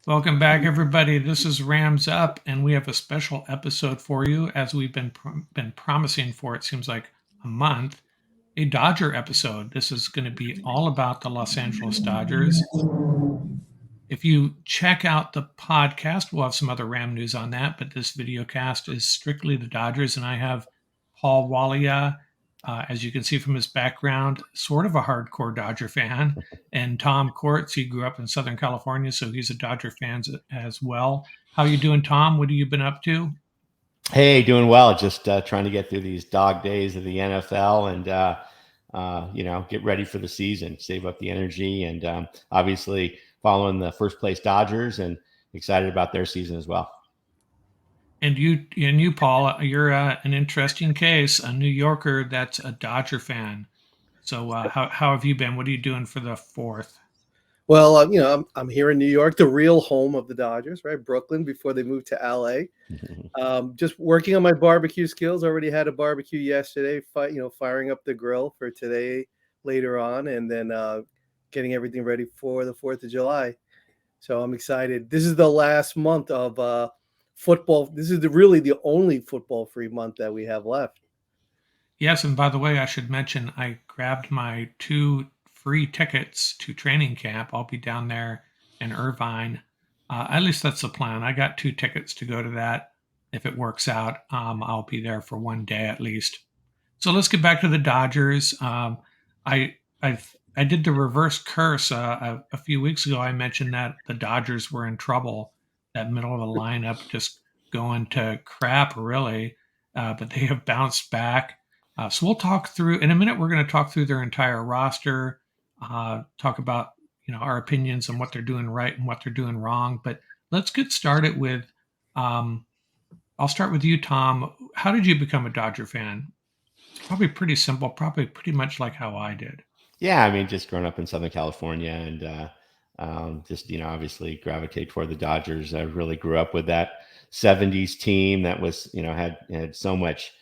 Welcome back, everybody. This is Rams Up, and we have a special episode for you, as we've been promising for it seems like a month. A Dodger episode. This is going to be all about the Los Angeles Dodgers. If you check out the podcast, we'll have some other Ram news on that, but this video cast is strictly the Dodgers, and I have Paul Walia, as you can see from his background, sort of a hardcore Dodger fan, and Tom Courts. He grew up in Southern California, so he's a Dodger fan as well. How you doing, Tom? What have you been up to? Hey, doing well. Just trying to get through these dog days of the NFL and get ready for the season, save up the energy, and obviously following the first place Dodgers and excited about their season as well. And you, Paul, you're an interesting case, a New Yorker that's a Dodger fan. So how have you been? What are you doing for the fourth? Well, I'm here in New York, the real home of the Dodgers, right? Brooklyn before they moved to LA. Just working on my barbecue skills. Already had a barbecue yesterday. Firing up the grill for today later on, and then getting everything ready for the 4th of July. So I'm excited. This is the last month of football. This is really the only football-free month that we have left. Yes, and by the way, I should mention I grabbed my 2 free tickets to training camp. I'll be down there in Irvine. At least that's the plan. I got 2 tickets to go to that. If it works out, I'll be there for 1 day at least. So let's get back to the Dodgers. I did the reverse curse a few weeks ago. I mentioned that the Dodgers were in trouble. That middle of the lineup just going to crap, really. But they have bounced back. So we'll talk through in a minute. We're going to talk through their entire roster, talk about our opinions on what they're doing right and what they're doing wrong. But let's get started with. I'll start with you, Tom. How did you become a Dodger fan? It's probably pretty simple. Probably pretty much like how I did. Yeah, I mean, just growing up in Southern California and just obviously gravitate toward the Dodgers. I really grew up with that '70s team that was had so much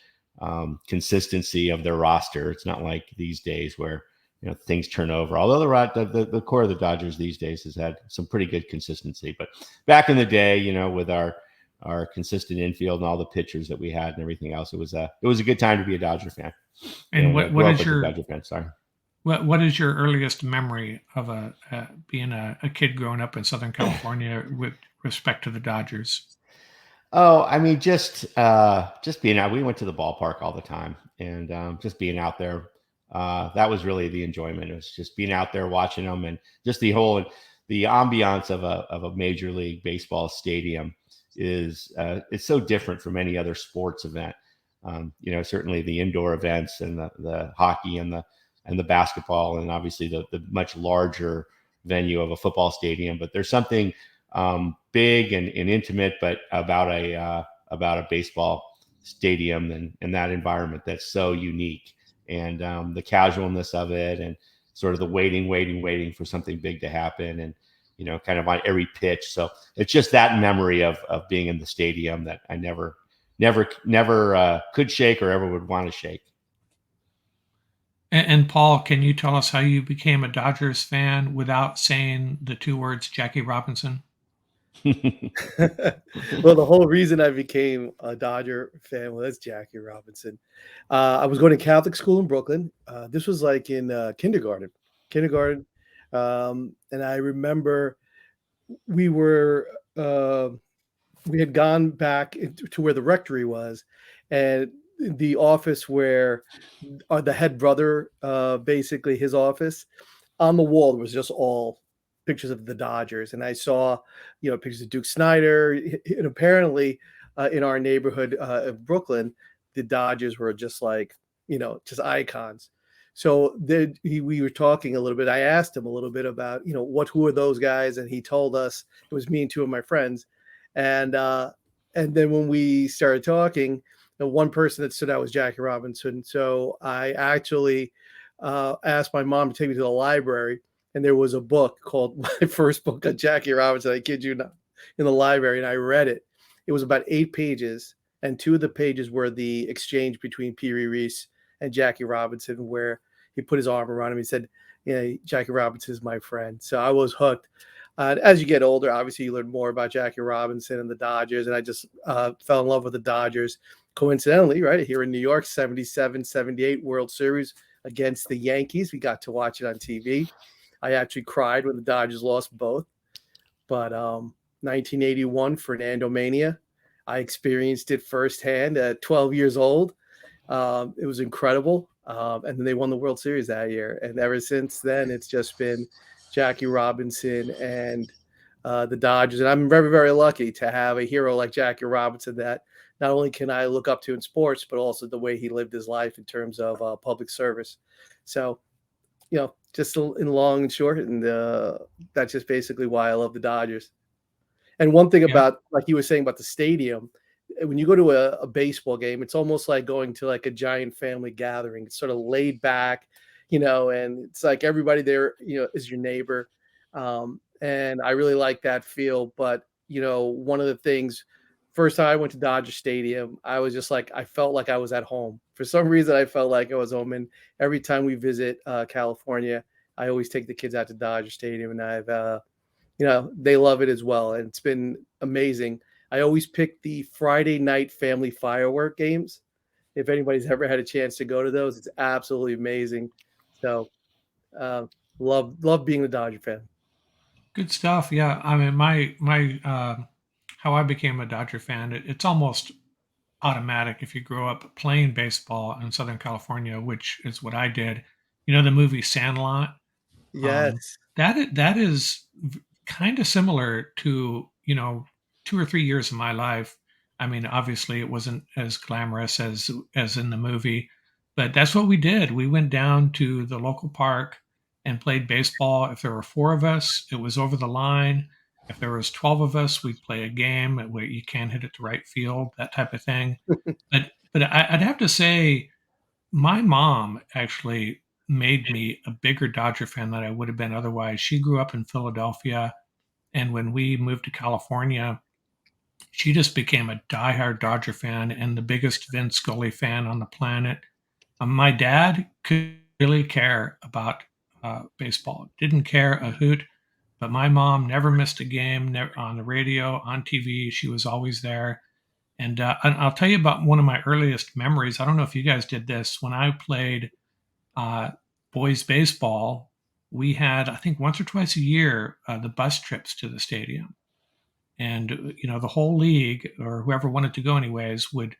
consistency of their roster. It's not like these days where things turn over. Although the core of the Dodgers these days has had some pretty good consistency, but back in the day, with our consistent infield and all the pitchers that we had and everything else, it was a good time to be a Dodger fan. And what is your Dodger fan? Sorry. What is your earliest memory of being a kid growing up in Southern California with respect to the Dodgers? Oh, I mean, just being out. We went to the ballpark all the time, and just being out there. That was really the enjoyment. It was just being out there watching them, and just the ambiance of a Major League Baseball stadium is it's so different from any other sports event. Certainly the indoor events and the hockey and the basketball, and obviously the much larger venue of a football stadium. But there's something big and intimate, but about a baseball stadium and that environment that's so unique, and the casualness of it, and sort of the waiting for something big to happen, and kind of on every pitch. So it's just that memory of being in the stadium that I never could shake or ever would want to shake. And Paul, can you tell us how you became a Dodgers fan without saying the 2 words Jackie Robinson? Well, the whole reason I became a Dodger fan was Jackie Robinson. I was going to Catholic school in Brooklyn. This was like in kindergarten. And I remember we had gone back to where the rectory was, and the office where the head brother, basically his office, on the wall was just all pictures of the Dodgers. And I saw, pictures of Duke Snider. And apparently in our neighborhood of Brooklyn, the Dodgers were just like, just icons. So we were talking a little bit. I asked him a little bit about, who are those guys? And he told us it was me and 2 of my friends. And then when we started talking, the one person that stood out was Jackie Robinson. So I actually asked my mom to take me to the library, and there was a book called my first book on Jackie Robinson. I kid you not, in the library, and I read it. It was about 8 pages, and 2 of the pages were the exchange between Pee Wee Reese and Jackie Robinson, where he put his arm around him. He said, Jackie Robinson is my friend. So I was hooked. As you get older, obviously you learn more about Jackie Robinson and the Dodgers, and I just fell in love with the Dodgers. Coincidentally, right here in New York, 77, 78 World Series against the Yankees. We got to watch it on TV. I actually cried when the Dodgers lost both. But 1981 Fernando Mania, I experienced it firsthand at 12 years old. It was incredible. And then they won the World Series that year. And ever since then, it's just been Jackie Robinson and the Dodgers. And I'm very, very lucky to have a hero like Jackie Robinson that not only can I look up to in sports, but also the way he lived his life in terms of public service. So, just in long and short, and that's just basically why I love the Dodgers. And one thing Yeah. about, like you were saying about the stadium, when you go to a baseball game, it's almost like going to like a giant family gathering. It's sort of laid back, and it's like everybody there, is your neighbor. And I really like that feel. But, one of the things, first time I went to Dodger Stadium, I was just like, I felt like I was at home. For some reason, I felt like I was home. And every time we visit California, I always take the kids out to Dodger Stadium, and they love it as well. And it's been amazing. I always pick the Friday night family firework games. If anybody's ever had a chance to go to those, it's absolutely amazing. So, uh, love being a Dodger fan. Good stuff. Yeah. I mean, my how I became a Dodger fan, it's almost automatic if you grow up playing baseball in Southern California, which is what I did. You know the movie Sandlot? Um, Yes. that is kind of similar to, 2 or 3 years of my life. I mean, obviously it wasn't as glamorous as in the movie, but that's what we did. We went down to the local park and played baseball. If there were 4 of us, it was over the line. If there was 12 of us, we'd play a game where you can't hit it to right field, that type of thing. But I'd have to say my mom actually made me a bigger Dodger fan than I would have been otherwise. She grew up in Philadelphia, and when we moved to California, she just became a diehard Dodger fan and the biggest Vince Scully fan on the planet. My dad could really care about baseball, didn't care a hoot, but my mom never missed a game, never on the radio, on TV. She was always there. And I'll tell you about one of my earliest memories. I don't know if you guys did this. When I played uh, boys baseball, we had, I think, once or twice a year, the bus trips to the stadium. And, the whole league or whoever wanted to go anyways we'd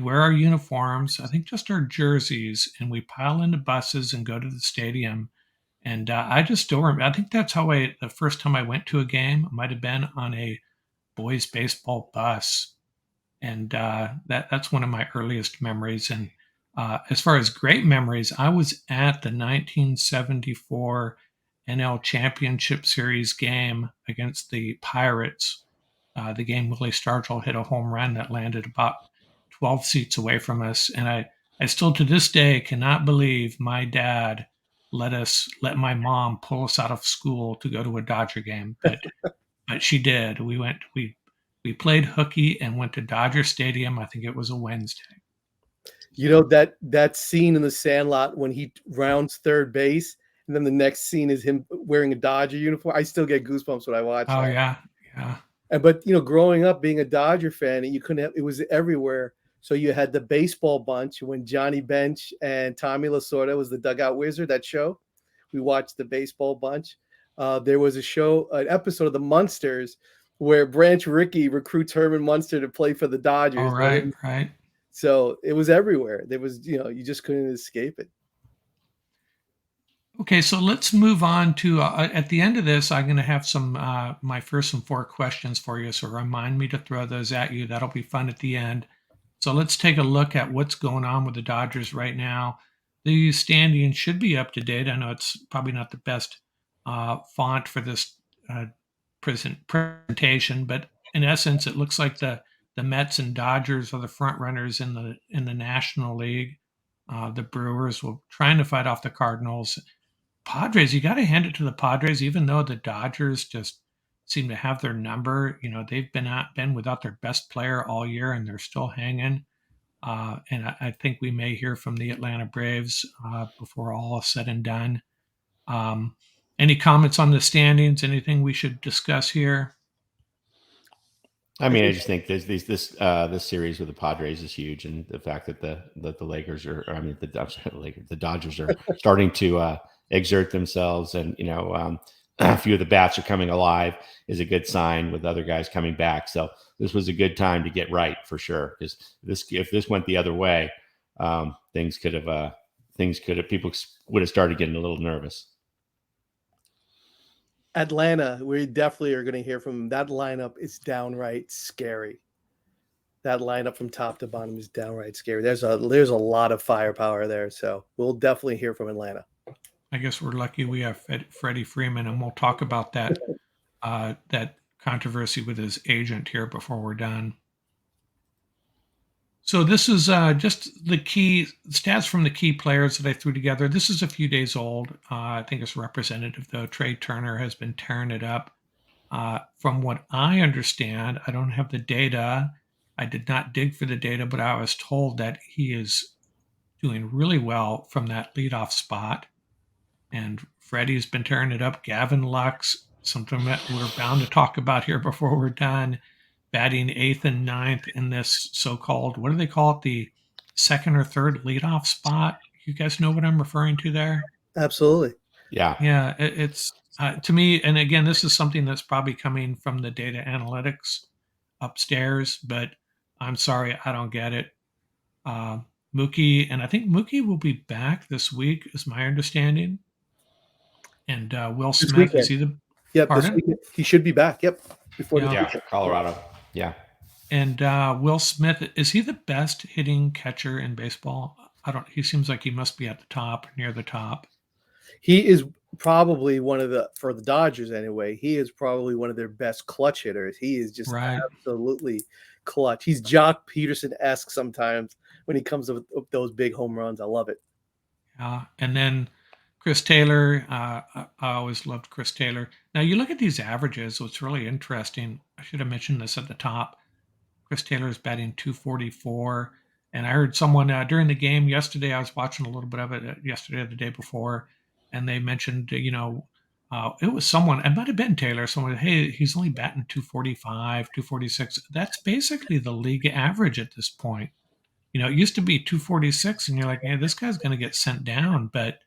wear our uniforms, I think just our jerseys, and we pile into buses and go to the stadium. And I just still remember, I think that's how the first time I went to a game might have been on a boys baseball bus, and that's one of my earliest memories. And as far as great memories, I was at the 1974 NL Championship Series game against the Pirates. The game Willie Stargell hit a home run that landed about 12 seats away from us, and I still to this day cannot believe my dad let my mom pull us out of school to go to a Dodger game, but she did. We played hooky and went to Dodger Stadium. I think it was a Wednesday. That scene in the Sandlot when he rounds third base, and then the next scene is him wearing a Dodger uniform. I still get goosebumps when I watch Oh that. yeah, yeah. But growing up being a Dodger fan, you couldn't have, it was everywhere. So you had the baseball bunch when Johnny Bench and Tommy Lasorda was the dugout wizard. That show, we watched the baseball bunch. There was an episode of the Munsters where Branch Rickey recruits Herman Munster to play for the All Dodgers. right, right. So it was everywhere. There was, you just couldn't escape it. Okay, so let's move on to at the end of this. I'm going to have some my first and 4 questions for you. So remind me to throw those at you. That'll be fun at the end. So let's take a look at what's going on with the Dodgers right now. The standings should be up to date. I know it's probably not the best font for this presentation, but in essence, it looks like the Mets and Dodgers are the front runners in the National League. The Brewers will trying to fight off the Cardinals. Padres, you got to hand it to the Padres, even though the Dodgers just seem to have their number. They've been without their best player all year, and they're still hanging. And I think we may hear from the Atlanta Braves before all is said and done. Um, Any comments on the standings? Anything we should discuss here? I mean, I just think this series with the Padres is huge, and the fact that the Lakers are, or, I mean, the Dodgers are starting to exert themselves, and a few of the bats are coming alive is a good sign with other guys coming back. So this was a good time to get right for sure, because if this went the other way, things could have people would have started getting a little nervous. Atlanta, we definitely are going to hear from them. That lineup is downright scary. That lineup from top to bottom is downright scary. There's a lot of firepower there, so we'll definitely hear from Atlanta. I guess we're lucky we have Freddie Freeman, and we'll talk about that that controversy with his agent here before we're done. So this is just the key stats from the key players that I threw together. This is a few days old. I think it's representative, though. Trey Turner has been tearing it up. From what I understand, I don't have the data. I did not dig for the data, but I was told that he is doing really well from that leadoff spot. And Freddie's been tearing it up. Gavin Lux, something that we're bound to talk about here before we're done, batting 8th and 9th in this so-called, what do they call it, the second or third leadoff spot? You guys know what I'm referring to there? Absolutely. Yeah. It's to me, and again, this is something that's probably coming from the data analytics upstairs, but I'm sorry, I don't get it. Mookie, and I think Mookie will be back this week, is my understanding. And Will Smith, is he the? Yep, pardon? this weekend. He should be back. Yep, before Colorado. Yeah. And Will Smith, is he the best hitting catcher in baseball? He seems like he must be at the top, near the top. He is probably for the Dodgers anyway, he is probably one of their best clutch hitters. He is just absolutely clutch. He's Jock Peterson-esque sometimes when he comes up with those big home runs. I love it. And then Chris Taylor, I always loved Chris Taylor. Now you look at these averages, what's really interesting, I should have mentioned this at the top. Chris Taylor is batting 244. And I heard someone during the game yesterday, I was watching a little bit of it yesterday or the day before, and they mentioned, it was someone, it might have been Taylor, someone, hey, he's only batting 245, 246. That's basically the league average at this point. It used to be 246, and you're like, hey, this guy's going to get sent down. But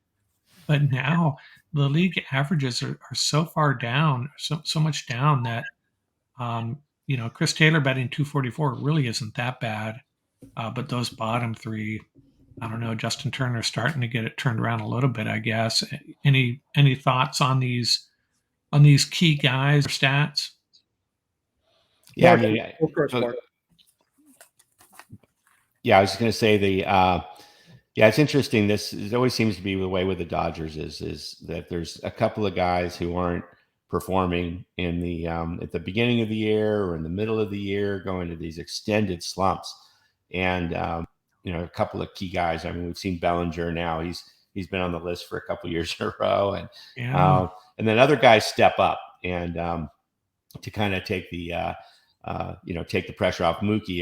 now the league averages are so far down, so much down that, Chris Taylor batting 244 really isn't that bad. But those bottom three, I don't know, Justin Turner starting to get it turned around a little bit, I guess. Any thoughts on these key guys or stats? Yeah, I was just going to say it's interesting. It always seems to be the way with the Dodgers is that there's a couple of guys who aren't performing in the at the beginning of the year or in the middle of the year, going to these extended slumps. And a couple of key guys. I mean, we've seen Bellinger now. He's been on the list for a couple of years in a row, and then other guys step up and to kind of take the take the pressure off. Mookie,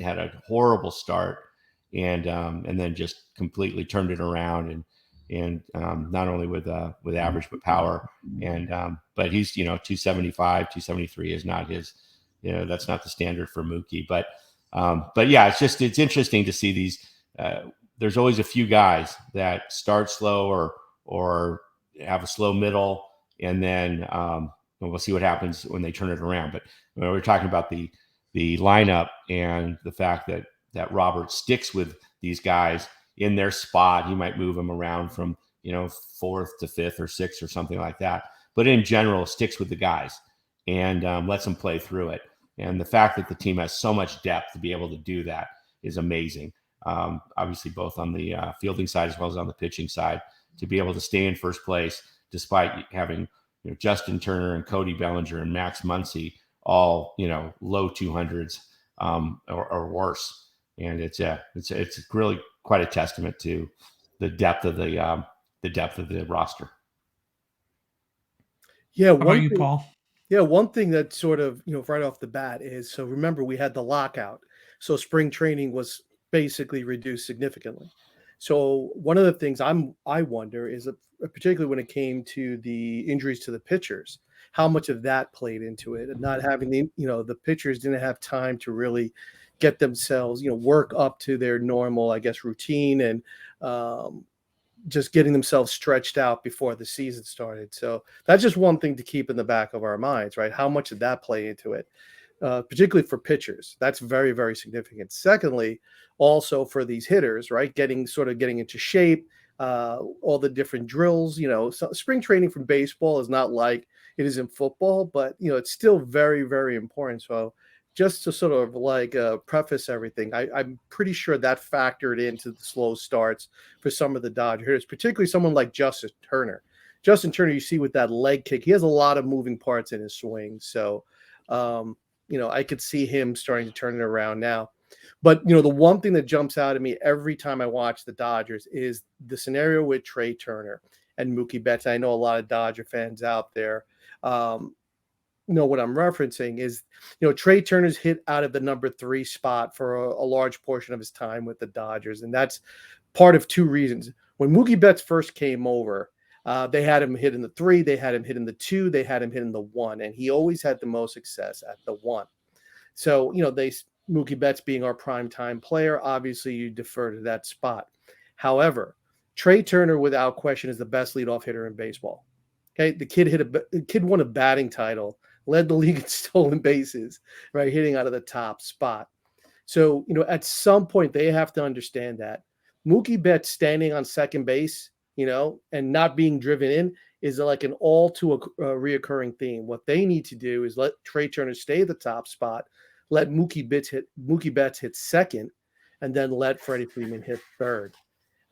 had a horrible start and then just completely turned it around and not only with average but power, and but he's 275, 273 is not his, that's not the standard for Mookie, but yeah, it's interesting to see these. There's always a few guys that start slow or have a slow middle, and then we'll see what happens when they turn it around. But we're talking about the lineup and the fact that Robert sticks with these guys in their spot. He might move them around from 4th to 5th or 6th or something like that, but in general sticks with the guys and lets them play through it. And the fact that the team has so much depth to be able to do that is amazing. Obviously, both on the fielding side as well as on the pitching side, to be able to stay in first place despite having Justin Turner and Cody Bellinger and Max Muncy all low 200s or worse. And it's really quite a testament to the depth of the roster. Yeah. How about you, Paul? Yeah, one thing that sort of, right off the bat is, so remember we had the lockout. So spring training was basically reduced significantly. So one of the things I wonder is, particularly when it came to the injuries to the pitchers, how much of that played into it, and not having the pitchers didn't have time to really get themselves, work up to their normal, I guess, routine, and um, just getting themselves stretched out before the season started. So that's just one thing to keep in the back of our minds, right? How much did that play into it? Particularly for pitchers. That's very, very significant. Secondly, also for these hitters, right? Getting into shape, all the different drills. Spring training from baseball is not like it is in football, but it's still very, very important. So just to sort of like preface everything, I'm pretty sure that factored into the slow starts for some of the Dodger hitters, particularly someone like Justin Turner. Justin Turner, you see with that leg kick, he has a lot of moving parts in his swing. So, I could see him starting to turn it around now. But the one thing that jumps out at me every time I watch the Dodgers is the scenario with Trey Turner and Mookie Betts. I know a lot of Dodger fans out there um, know what I'm referencing is, Trey Turner's hit out of the number 3 spot for a large portion of his time with the Dodgers. And that's part of 2 reasons. When Mookie Betts first came over, they had him hit in the 3, they had him hit in the 2, they had him hit in the 1, and he always had the most success at the 1. So, Mookie Betts being our prime time player, obviously you defer to that spot. However, Trey Turner, without question, is the best leadoff hitter in baseball. Okay, the kid won a batting title, led the league in stolen bases, right, hitting out of the top spot. So, at some point they have to understand that Mookie Betts standing on second base, and not being driven in is like an all too reoccurring theme. What they need to do is let Trey Turner stay at the top spot, let Mookie Betts hit second, and then let Freddie Freeman hit third.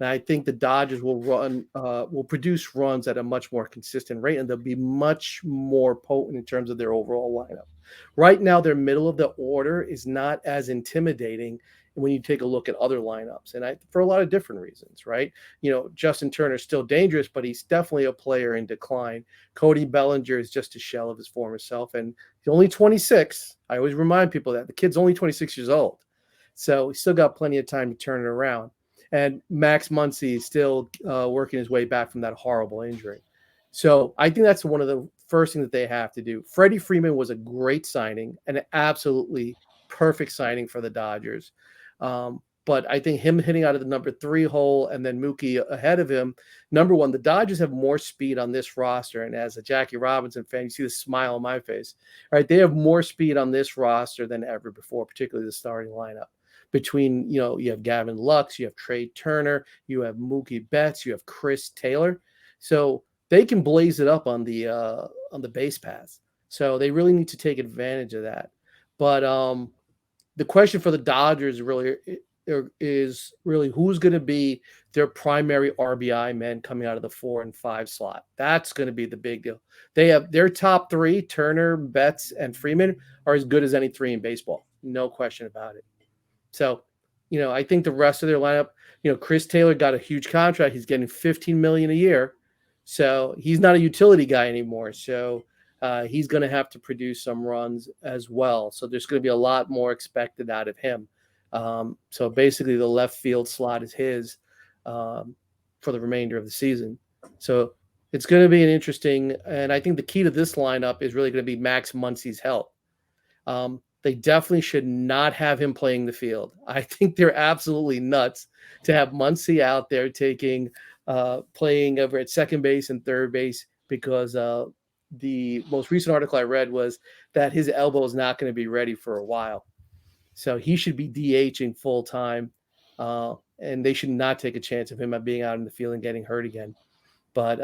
And I think the Dodgers will produce runs at a much more consistent rate, and they'll be much more potent in terms of their overall lineup. Right now, their middle of the order is not as intimidating when you take a look at other lineups, and for a lot of different reasons, right? Justin Turner is still dangerous, but he's definitely a player in decline. Cody Bellinger is just a shell of his former self, and he's only 26. I always remind people that the kid's only 26 years old, so he's still got plenty of time to turn it around. And Max Muncy is still working his way back from that horrible injury. So I think that's one of the first things that they have to do. Freddie Freeman was a great signing, an absolutely perfect signing for the Dodgers. But I think him hitting out of the number 3 hole and then Mookie ahead of him, number one, the Dodgers have more speed on this roster. And as a Jackie Robinson fan, you see the smile on my face, right? They have more speed on this roster than ever before, particularly the starting lineup. Between, you have Gavin Lux, you have Trey Turner, you have Mookie Betts, you have Chris Taylor. So they can blaze it up on the base paths. So they really need to take advantage of that. But the question for the Dodgers is really who's going to be their primary RBI men coming out of the 4 and 5 slot. That's going to be the big deal. They have their top 3, Turner, Betts, and Freeman, are as good as any 3 in baseball. No question about it. So, I think the rest of their lineup, Chris Taylor got a huge contract. He's getting $15 million a year. So he's not a utility guy anymore. So he's going to have to produce some runs as well. So there's going to be a lot more expected out of him. So basically the left field slot is his for the remainder of the season. So it's going to be an interesting, and I think the key to this lineup is really going to be Max Muncy's health. They definitely should not have him playing the field. I think they're absolutely nuts to have Muncy out there playing over at second base and third base, because the most recent article I read was that his elbow is not going to be ready for a while. So he should be DHing full time, and they should not take a chance of him being out in the field and getting hurt again. But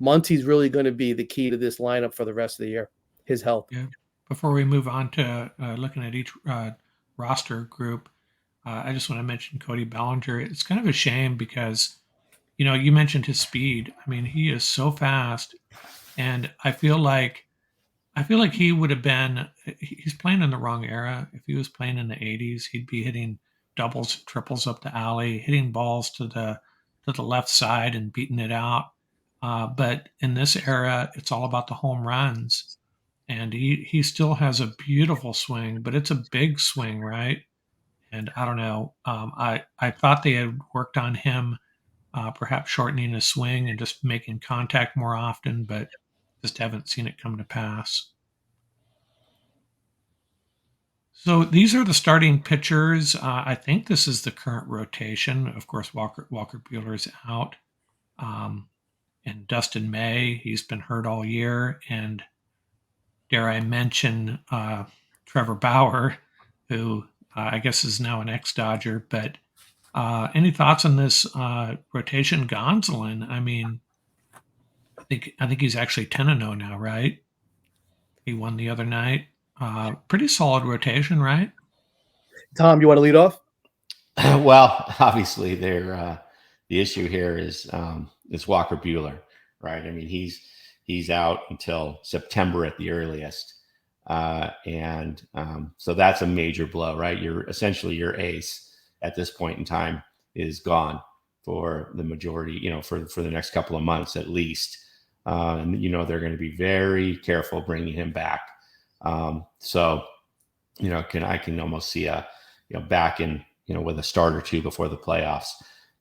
Muncy's really going to be the key to this lineup for the rest of the year, his health. Yeah. Before we move on to looking at each roster group, I just want to mention Cody Bellinger. It's kind of a shame because, you mentioned his speed. I mean, he is so fast, and I feel like he would have been. He's playing in the wrong era. If he was playing in the '80s, he'd be hitting doubles, and triples up the alley, hitting balls to the left side and beating it out. But in this era, it's all about the home runs. And he still has a beautiful swing, but it's a big swing, right? And I don't know. I thought they had worked on him, perhaps shortening his swing and just making contact more often, but just haven't seen it come to pass. So these are the starting pitchers. I think this is the current rotation. Of course, Walker Buehler's out, and Dustin May, he's been hurt all year, and dare I mention Trevor Bauer, who I guess is now an ex-Dodger. But any thoughts on this rotation? Gonsolin, I mean, I think he's actually 10-0 now, right? He won the other night. Pretty solid rotation, right? Tom, you want to lead off? Well, obviously, the issue here is Walker Buehler, right? I mean, he's out until September at the earliest, and so that's a major blow, right? Essentially your ace at this point in time is gone for the majority, for the next couple of months at least, and they're going to be very careful bringing him back. So I can almost see back in with a start or two before the playoffs,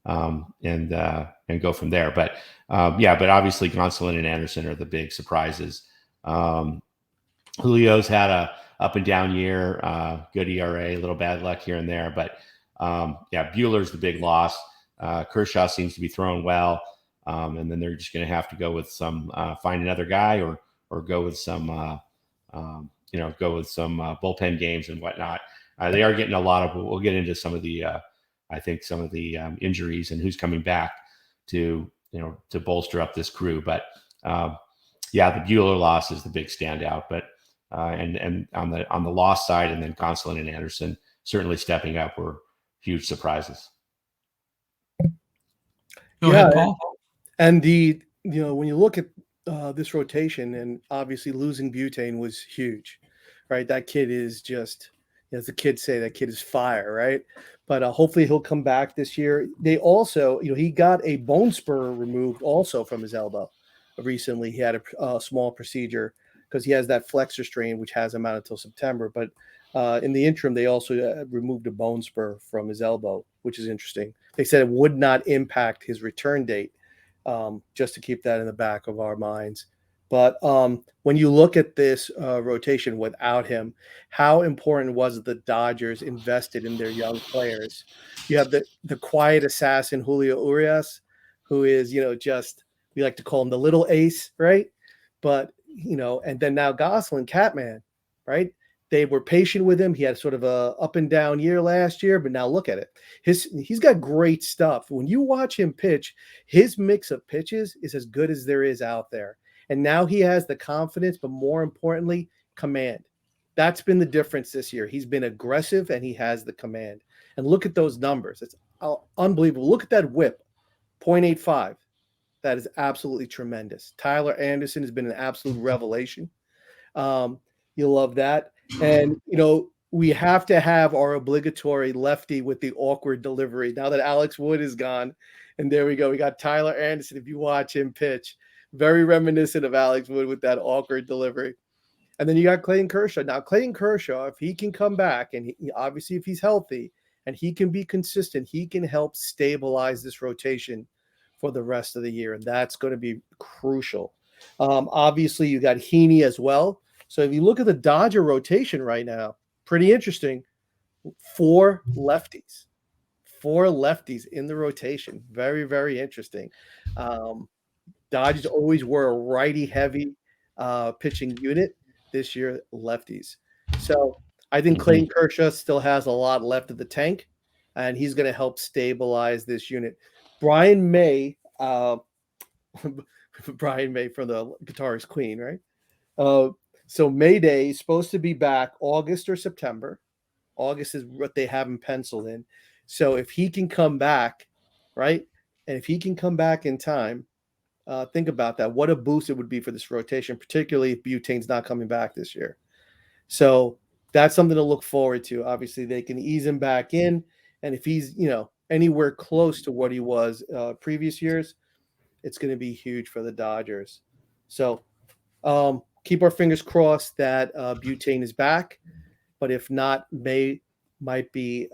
and go from there. But but obviously Gonsolin and Anderson are the big surprises. Julio's had a up and down year, good ERA, a little bad luck here and there, but Buehler's the big loss. Kershaw seems to be throwing well, and then they're just going to have to go with some find another guy or go with some bullpen games and whatnot. They are getting a lot of. We'll get into some of the, I think some of the injuries and who's coming back to bolster up this crew. But the Buehler loss is the big standout. But and on the loss side, and then Gonsolin and Anderson certainly stepping up were huge surprises. Go ahead, Paul. And when you look at this rotation, and obviously losing Butane was huge, right? That kid is just, as the kids say, that kid is fire, right? But hopefully he'll come back this year. They also, he got a bone spur removed also from his elbow recently. He had a small procedure because he has that flexor strain, which has him out until September. But in the interim, they also removed a bone spur from his elbow, which is interesting. They said it would not impact his return date, just to keep that in the back of our minds. But when you look at this rotation without him, how important was it the Dodgers invested in their young players? You have the quiet assassin, Julio Urias, who is, just, we like to call him the little ace, right? But, and then now Gonsolin, Catman, right? They were patient with him. He had sort of a up and down year last year, but now look at it. He's got great stuff. When you watch him pitch, his mix of pitches is as good as there is out there. And now he has the confidence, but more importantly, command. That's been the difference this year. He's been aggressive and he has the command. And look at those numbers. It's unbelievable. Look at that whip, 0.85. That is absolutely tremendous. Tyler Anderson has been an absolute revelation. You'll love that. And, we have to have our obligatory lefty with the awkward delivery. Now that Alex Wood is gone, and there we go. We got Tyler Anderson. If you watch him pitch, very reminiscent of Alex Wood with that awkward delivery. And then you got Clayton Kershaw. Now, Clayton Kershaw, if he can come back, and obviously if he's healthy and he can be consistent, he can help stabilize this rotation for the rest of the year. And that's going to be crucial. Obviously, you got Heaney as well. So if you look at the Dodger rotation right now, pretty interesting. 4 lefties in the rotation. Very, very interesting. Dodgers always were a righty-heavy pitching unit. This year, lefties. So I think Clayton Kershaw still has a lot left of the tank, and he's going to help stabilize this unit. Brian May from the Guitarist Queen, right? So Mayday is supposed to be back August or September. August is what they have him penciled in. So if he can come back, right, and if he can come back in time, think about that. What a boost it would be for this rotation, particularly if Butane's not coming back this year. So that's something to look forward to. Obviously, they can ease him back in. And if he's, anywhere close to what he was previous years, it's going to be huge for the Dodgers. So keep our fingers crossed that Butane is back. But if not, May might be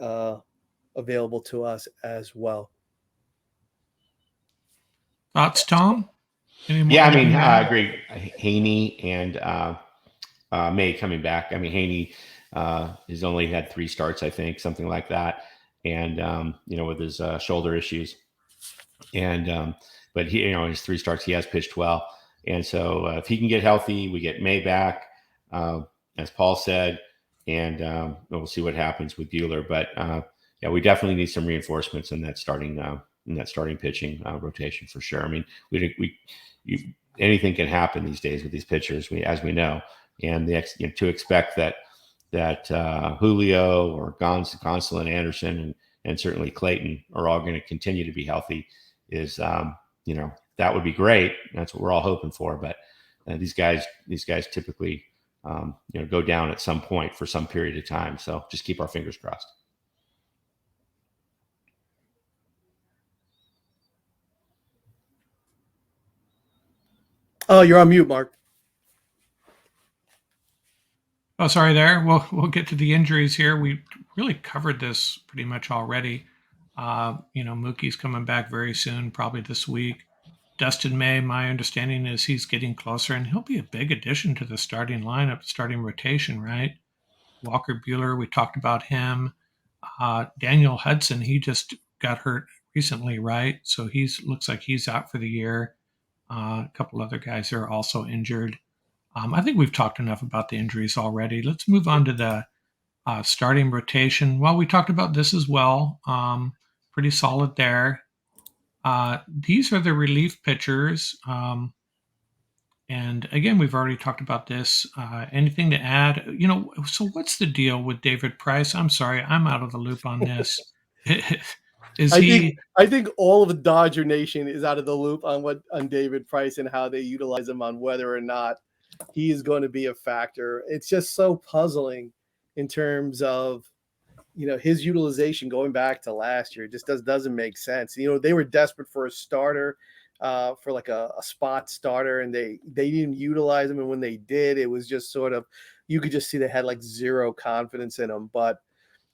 available to us as well. Thoughts, Tom? Yeah, I Anything mean, to I add? agree. Haney and May coming back. I mean, Haney has only had 3 starts, I think, something like that, and with his shoulder issues, and but he, his 3 starts, he has pitched well, and so if he can get healthy, we get May back, uh, as Paul said, and we'll see what happens with Bueller. But yeah, we definitely need some reinforcements in that starting pitching rotation for sure. I mean, you, anything can happen these days with these pitchers, as we know, and to expect that Julio or Gonsolin, Anderson, and certainly Clayton are all going to continue to be healthy is that would be great. That's what we're all hoping for. But these guys typically go down at some point for some period of time. So just keep our fingers crossed. Oh, you're on mute, Mark. Oh, sorry there. We'll get to the injuries here. We really covered this pretty much already. Mookie's coming back very soon, probably this week. Dustin May, my understanding is he's getting closer, and he'll be a big addition to the starting lineup, starting rotation, right? Walker Bueller, we talked about him. Daniel Hudson, he just got hurt recently, right? So looks like he's out for the year. A couple other guys are also injured. I think we've talked enough about the injuries already. Let's move on to the starting rotation. Well, we talked about this as well. Pretty solid there. These are the relief pitchers. And again, we've already talked about this. Anything to add? So what's the deal with David Price? I'm sorry, I'm out of the loop on this. Is he? I think all of the Dodger Nation is out of the loop on David Price and how they utilize him, on whether or not he is going to be a factor. It's just so puzzling in terms of his utilization going back to last year. It just doesn't make sense. They were desperate for a starter, for like a spot starter, and they didn't utilize him. And when they did, it was just sort of, you could just see they had like zero confidence in him. But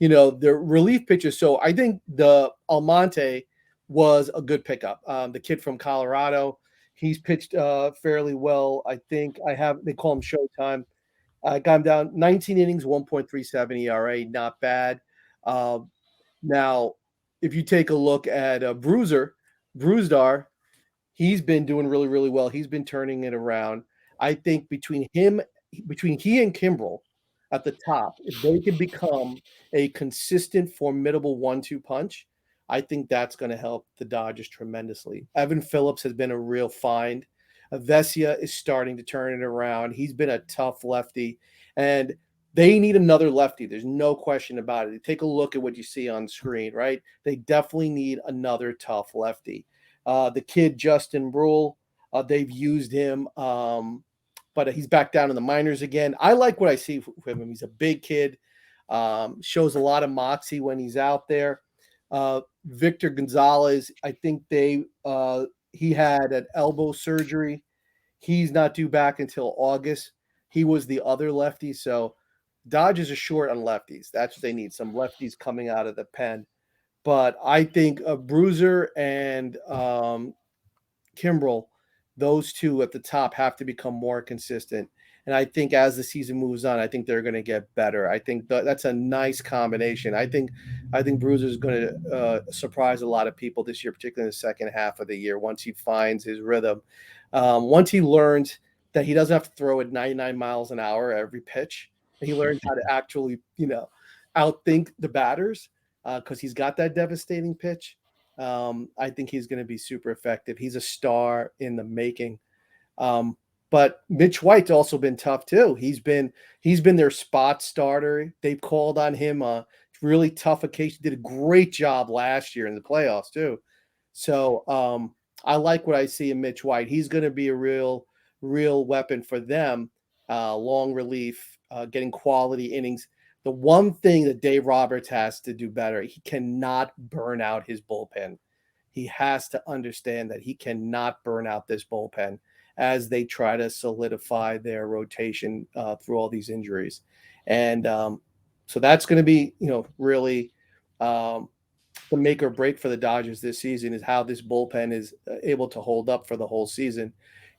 the relief pitchers. So I think the Almonte was a good pickup. The kid from Colorado, he's pitched fairly well. I think they call him Showtime. I got him down 19 innings, 1.37 ERA, not bad. Now, if you take a look at Brusdar, he's been doing really, really well. He's been turning it around. I think between he and Kimbrel at the top, if they can become a consistent, formidable 1-2 punch, I think that's going to help the Dodgers tremendously. Evan Phillips has been a real find. Vesia is starting to turn it around. He's been a tough lefty, and they need another lefty. There's no question about it. Take a look at what you see on screen, right? They definitely need another tough lefty. The kid, Justin Brule, they've used him, but he's back down in the minors again. I like what I see from him. He's a big kid, shows a lot of moxie when he's out there. Victor Gonzalez, I think he had an elbow surgery. He's not due back until August. He was the other lefty, so Dodgers are short on lefties. That's what they need, some lefties coming out of the pen. But I think Bruiser and Kimbrel, those two at the top have to become more consistent. And I think as the season moves on, I think they're going to get better. I think that's a nice combination. I think Bruiser is going to surprise a lot of people this year, particularly in the second half of the year, once he finds his rhythm. Once he learns that he doesn't have to throw at 99 miles an hour every pitch, he learns how to actually, outthink the batters, because he's got that devastating pitch. I think he's going to be super effective. He's a star in the making. But Mitch White's also been tough too. He's been their spot starter. They've called on him a really tough occasion. Did a great job last year in the playoffs too. So I like what I see in Mitch White. He's going to be a real weapon for them. Long relief, getting quality innings. The one thing that Dave Roberts has to do better, he cannot burn out his bullpen. He has to understand that he cannot burn out this bullpen as they try to solidify their rotation through all these injuries. And So that's going to be, really the make or break for the Dodgers this season is how this bullpen is able to hold up for the whole season.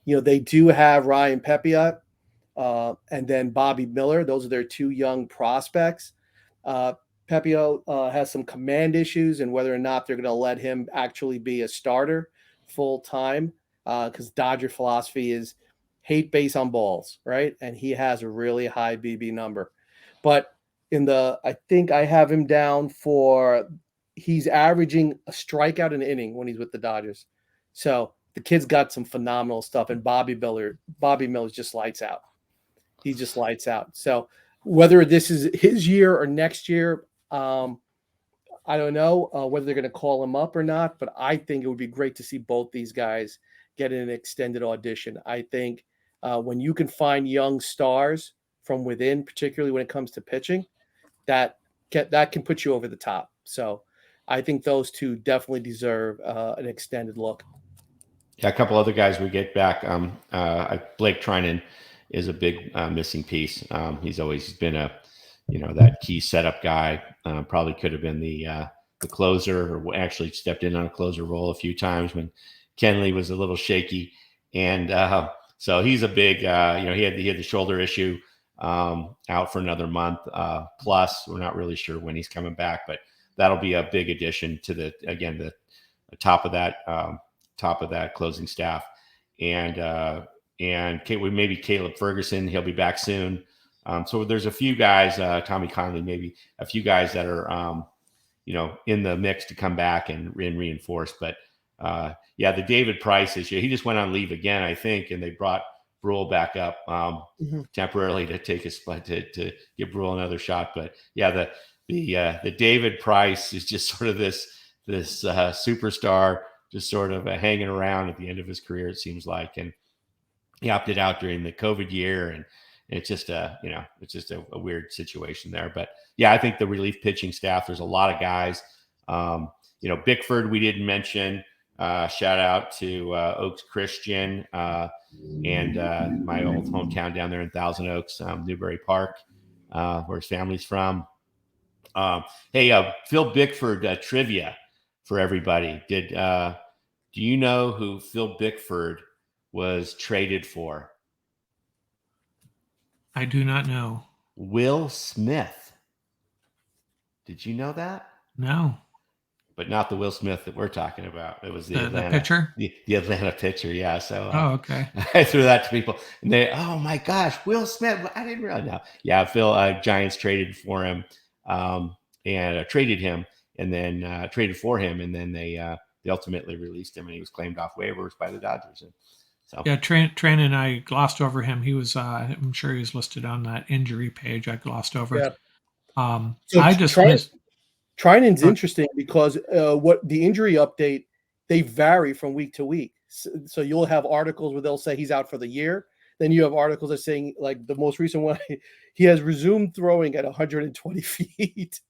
They do have Ryan Pepiot and then Bobby Miller. Those are their two young prospects. Pepiot has some command issues, and whether or not they're going to let him actually be a starter full time, because Dodger philosophy is hate base on balls, right? And he has a really high BB number. But I think I have him down for he's averaging a strikeout an inning when he's with the Dodgers. So the kid's got some phenomenal stuff, and Bobby Miller just lights out. He just lights out. So whether this is his year or next year, I don't know whether they're going to call him up or not, but I think it would be great to see both these guys get an extended audition. I think when you can find young stars from within, particularly when it comes to pitching, that can put you over the top. So I think those two definitely deserve an extended look. Yeah, a couple other guys we get back. Blake Trinan is a big missing piece. He's always been that key setup guy. Probably could have been the closer, or actually stepped in on a closer role a few times when Kenley was a little shaky. And so he's a big, he had the shoulder issue, out for another month. Plus, we're not really sure when he's coming back, but that'll be a big addition to the top of that closing staff. And maybe Caleb Ferguson, he'll be back soon. So there's a few guys, Tommy Conley, maybe a few guys that are, in the mix to come back and reinforce. But the David Price issue, he just went on leave again, I think, and they brought Brule back up temporarily to take a spot to give Brule another shot. But yeah, the David Price is just sort of this superstar, just sort of hanging around at the end of his career, it seems like, and he opted out during the COVID year, and it's just a weird situation there. But yeah, I think the relief pitching staff, there's a lot of guys. Bickford we didn't mention. Shout out to Oaks Christian and my old hometown down there in Thousand Oaks, Newbury Park, where his family's from. Phil Bickford trivia for everybody. Do you know who Phil Bickford was traded for? I do not know. Will Smith. Did you know that? No. But not the Will Smith that we're talking about. It was the Atlanta pitcher. The Atlanta pitcher, yeah. So okay. I threw that to people, and they, oh my gosh, Will Smith! I didn't really know. Yeah, Phil. Giants traded for him, and traded him, and then traded for him, and then they ultimately released him, and he was claimed off waivers by the Dodgers. And so yeah, Tran and I glossed over him. He was, I'm sure he was listed on that injury page. I glossed over. Yeah. So Trinan's interesting because what the injury update, they vary from week to week. So you'll have articles where they'll say he's out for the year. Then you have articles that are saying, like the most recent one, he has resumed throwing at 120 feet.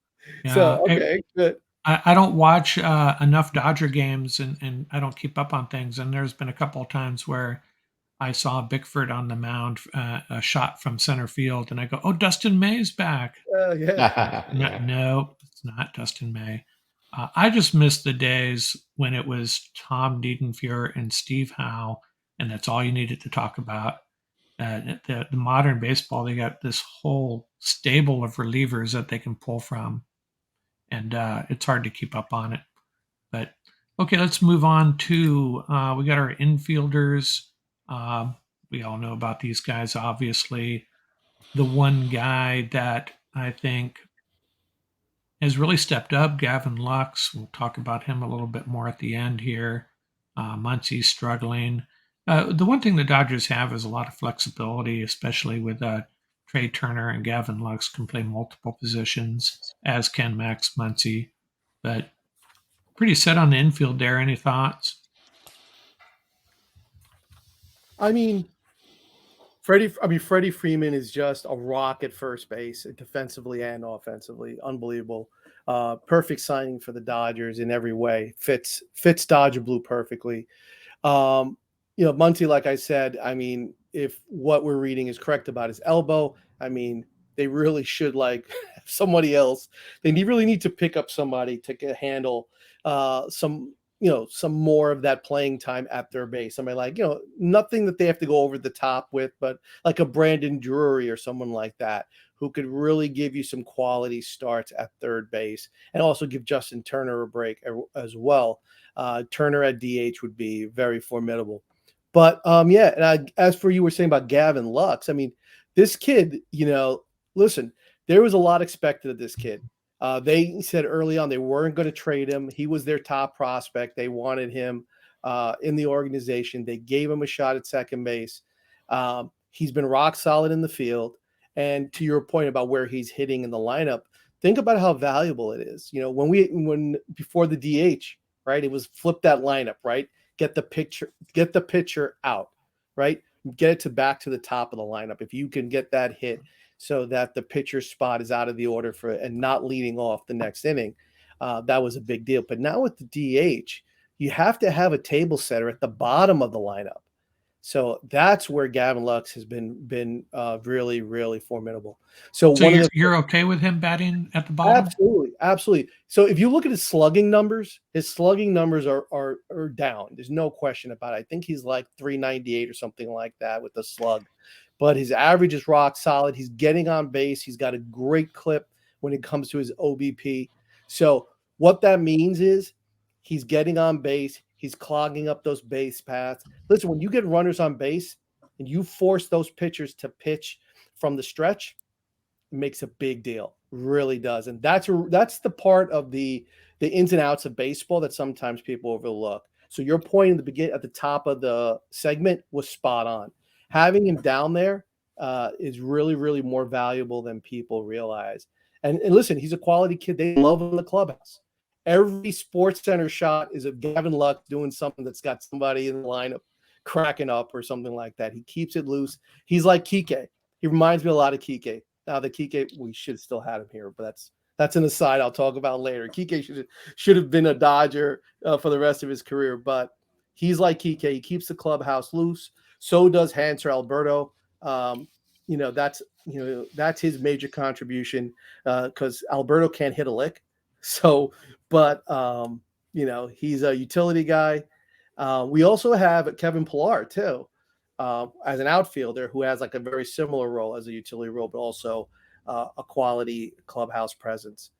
Yeah, so, okay, good. I don't watch enough Dodger games, and I don't keep up on things. And there's been a couple of times where I saw Bickford on the mound, a shot from center field, and I go, "Oh, Dustin May's back." Yeah. No, it's not Dustin May. I just missed the days when it was Tom Diedenfuhr and Steve Howe, and that's all you needed to talk about. The modern baseball, they got this whole stable of relievers that they can pull from, and it's hard to keep up on it. But okay, let's move on to we got our infielders. We all know about these guys, obviously. The one guy that I think has really stepped up, Gavin Lux. We'll talk about him a little bit more at the end here. Muncy's struggling. The one thing the Dodgers have is a lot of flexibility, especially with Trey Turner, and Gavin Lux can play multiple positions, as can Max Muncy. But pretty set on the infield there. Any thoughts? I mean, Freddie Freeman is just a rock at first base, defensively and offensively. Unbelievable. Perfect signing for the Dodgers in every way. Fits Dodger blue perfectly. Muncy, like I said, I mean, if what we're reading is correct about his elbow, I mean, they really should like have somebody else. They really need to pick up somebody to handle some some more of that playing time at their base. Somebody like nothing that they have to go over the top with, but like a Brandon Drury or someone like that who could really give you some quality starts at third base and also give Justin Turner a break as well. Turner at DH would be very formidable. But yeah, and as for you were saying about Gavin Lux, I mean, this kid, listen, there was a lot expected of this kid. They said early on they weren't going to trade him. He was their top prospect. They wanted him in the organization. They gave him a shot at second base. He's been rock solid in the field. And to your point about where he's hitting in the lineup, think about how valuable it is. When before the DH, right, it was flip that lineup, right? Get the pitcher out, right? Get it back to the top of the lineup. If you can get that hit so that the pitcher's spot is out of the order and not leading off the next inning, that was a big deal. But now with the DH, you have to have a table setter at the bottom of the lineup. So that's where Gavin Lux has been really, really formidable. So you're okay with him batting at the bottom? Absolutely. So if you look at his slugging numbers are down. There's no question about it. I think he's like 398 or something like that with the slug. But his average is rock solid. He's getting on base. He's got a great clip when it comes to his OBP. So what that means is he's getting on base. He's clogging up those base paths. Listen, when you get runners on base and you force those pitchers to pitch from the stretch, it makes a big deal. Really does. And that's the part of the ins and outs of baseball that sometimes people overlook. So your point at the top of the segment was spot on. Having him down there is really, really more valuable than people realize. And listen, he's a quality kid. They love him in the clubhouse. Every Sports Center shot is of Gavin Lux doing something that's got somebody in the lineup cracking up or something like that. He keeps it loose. He's like Kike. He reminds me a lot of Kike. Now the Kike, we should have still had him here, but that's an aside I'll talk about later. Kike should have been a Dodger for the rest of his career, but he's like Kike. He keeps the clubhouse loose. So does Hanser Alberto. That's his major contribution because Alberto can't hit a lick. So, but he's a utility guy. We also have Kevin Pillar too, as an outfielder who has like a very similar role as a utility role, but also a quality clubhouse presence.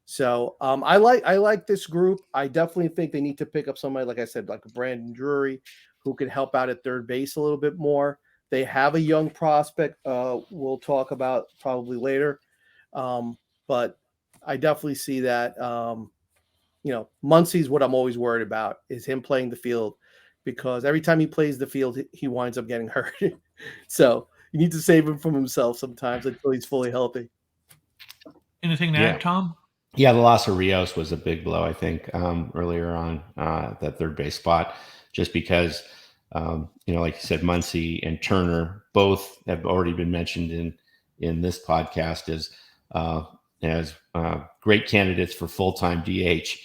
So I like this group. I definitely think they need to pick up somebody, like I said, like a Brandon Drury, who could help out at third base a little bit more. They have a young prospect we'll talk about probably later. But I definitely see that, Muncy's what I'm always worried about is him playing the field, because every time he plays the field, he winds up getting hurt. So you need to save him from himself sometimes until he's fully healthy. Anything to add, Tom? Yeah, the loss of Rios was a big blow, I think, earlier on that third base spot, just because, like you said, Muncy and Turner both have already been mentioned in this podcast as great candidates for full-time DH.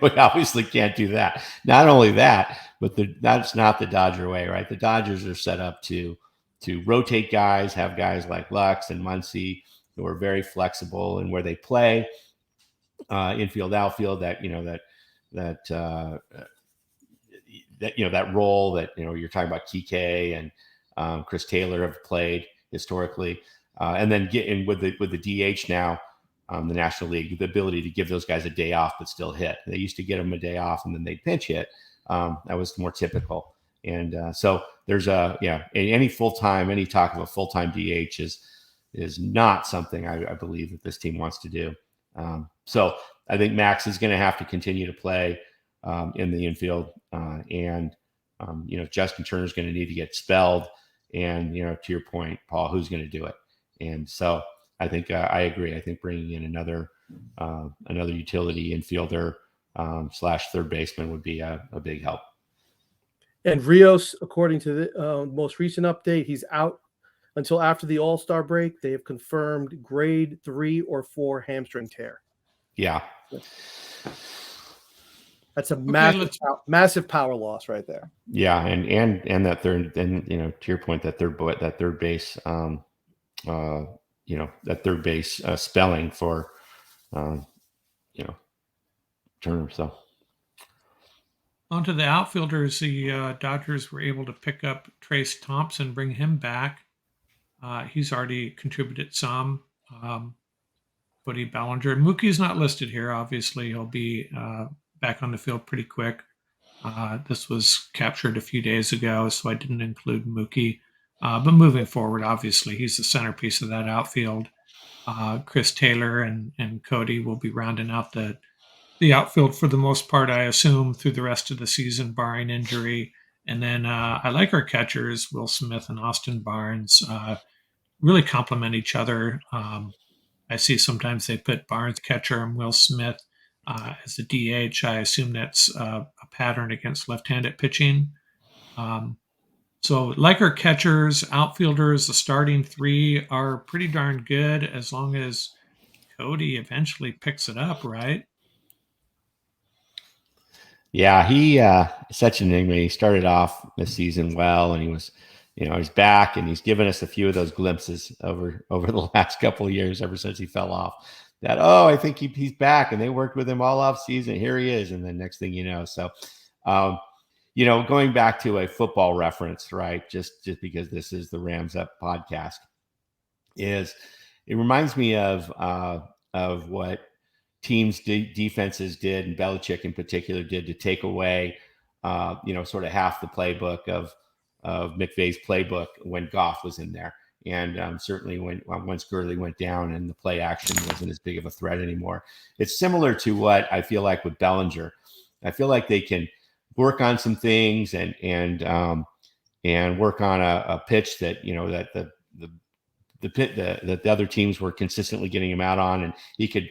We obviously can't do that. Not only that, but that's not the Dodger way, right? The Dodgers are set up to rotate guys, have guys like Lux and Muncy who are very flexible in where they play, infield, outfield. That role that you're talking about Kike and Chris Taylor have played historically, and then get in with the DH now. The National League, the ability to give those guys a day off but still hit. They used to get them a day off and then they'd pinch hit. That was more typical. And so there's any talk of a full-time DH is not something I believe that this team wants to do. So I think Max is going to have to continue to play in the infield, and Justin Turner is going to need to get spelled. And to your point, Paul, who's going to do it? And so I think I agree. I think bringing in another utility infielder / third baseman would be a big help. And Rios, according to the most recent update, he's out until after the All-Star break. They have confirmed grade 3 or 4 hamstring tear. Yeah, that's a massive power loss right there. Yeah, and that third, and to your point, that third base. that third base spelling for Turner. So Onto the outfielders, the Dodgers were able to pick up Trace Thompson, bring him back. He's already contributed some. Cody Bellinger. Mookie's not listed here. Obviously, he'll be back on the field pretty quick. This was captured a few days ago, so I didn't include Mookie. But moving forward, obviously, he's the centerpiece of that outfield. Chris Taylor and Cody will be rounding out the outfield for the most part, I assume, through the rest of the season, barring injury. And then I like our catchers, Will Smith and Austin Barnes, really complement each other. I see sometimes they put Barnes catcher and Will Smith as a DH. I assume that's a pattern against left-handed pitching. So, like our catchers, outfielders, the starting three are pretty darn good as long as Cody eventually picks it up, right? Yeah, he such an enigma. He started off the season well, and he was, he's back, and he's given us a few of those glimpses over the last couple of years, ever since he fell off. That I think he's back, and they worked with him all off season. Here he is, and then next thing you know, so going back to a football reference, right? Just because this is the Rams Up podcast, it reminds me of what teams defenses did, and Belichick in particular did, to take away, sort of half the playbook of McVay's playbook when Goff was in there. And certainly once Gurley went down and the play action wasn't as big of a threat anymore. It's similar to what I feel like with Bellinger. I feel like they can work on some things and work on a pitch that, that the other teams were consistently getting him out on, and he could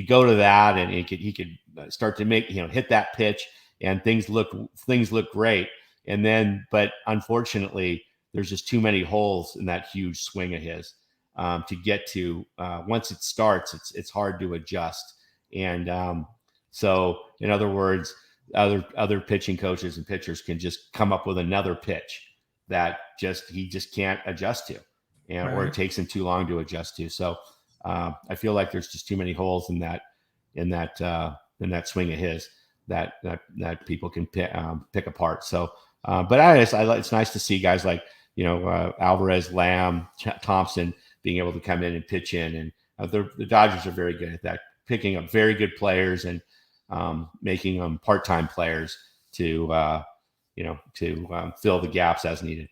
go to that, and he could start to make, hit that pitch, and things look great. And then, but unfortunately, there's just too many holes in that huge swing of his to get to. Once it starts, it's hard to adjust. And so, in other words, other pitching coaches and pitchers can just come up with another pitch that he just can't adjust to, or it takes him too long to adjust to. So I feel like there's just too many holes in that swing of his that people can pick apart. So, but it's nice to see guys like Alvarez, Lamb, Thompson being able to come in and pitch in, and the Dodgers are very good at that, picking up very good players and making them part-time players to fill the gaps as needed.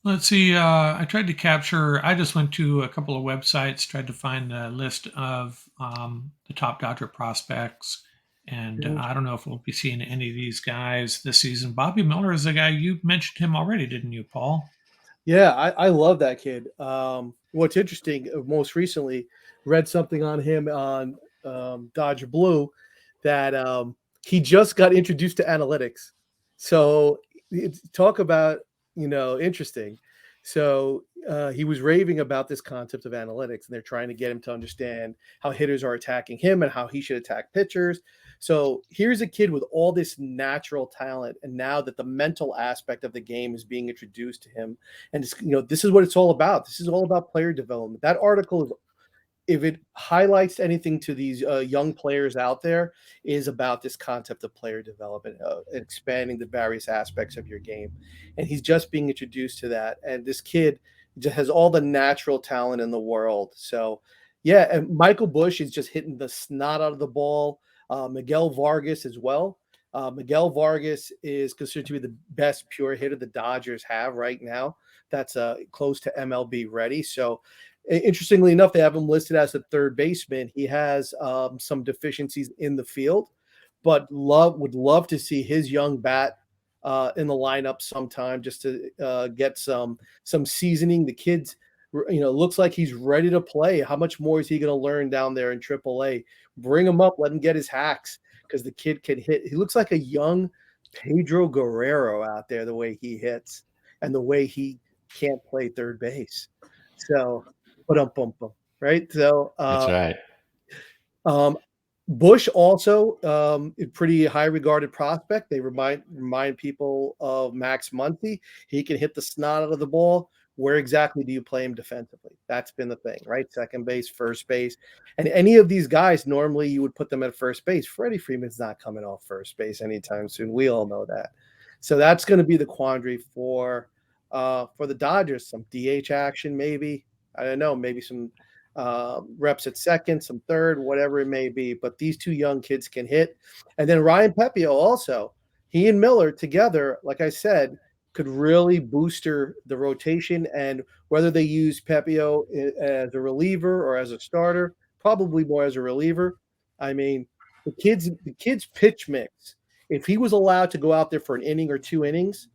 Let's see. I tried to capture. I just went to a couple of websites, tried to find a list of the top Dodger prospects, and I don't know if we'll be seeing any of these guys this season. Bobby Miller is a guy, you mentioned him already, didn't you, Paul? Yeah, I love that kid. What's interesting, most recently, read something on him on Dodger Blue that he just got introduced to analytics. So talk about interesting. So he was raving about this concept of analytics, and they're trying to get him to understand how hitters are attacking him and how he should attack pitchers. So here's a kid with all this natural talent, and now that the mental aspect of the game is being introduced to him, and this is what it's all about. This is all about player development. That article is, if it highlights anything to these young players out there, is about this concept of player development, expanding the various aspects of your game. And he's just being introduced to that. And this kid just has all the natural talent in the world. So, yeah, and Michael Busch is just hitting the snot out of the ball. Miguel Vargas as well. Miguel Vargas is considered to be the best pure hitter the Dodgers have right now. That's close to MLB ready. So, interestingly enough, they have him listed as a third baseman. He has some deficiencies in the field, but would love to see his young bat in the lineup sometime, just to get some seasoning. The kid's, looks like he's ready to play. How much more is he going to learn down there in AAA? Bring him up, let him get his hacks, because the kid can hit. He looks like a young Pedro Guerrero out there, the way he hits and the way he can't play third base. So, right? So that's right. Bush also a pretty high regarded prospect. They remind people of Max Muncy. He can hit the snot out of the ball. where exactly do you play him defensively? That's been the thing, right? Second base, first base. And any of these guys, normally you would put them at first base. Freddie Freeman's not coming off first base anytime soon. We all know that. So that's going to be the quandary for the Dodgers. Some DH action, maybe. I don't know, maybe some reps at second, some third, whatever it may be. But these two young kids can hit. And then Ryan Pepio also, he and Miller together, like I said, could really booster the rotation. And whether they use Pepio as a reliever or as a starter, probably more as a reliever. I mean, the kids pitch mix. If he was allowed to go out there for an inning or 2 innings,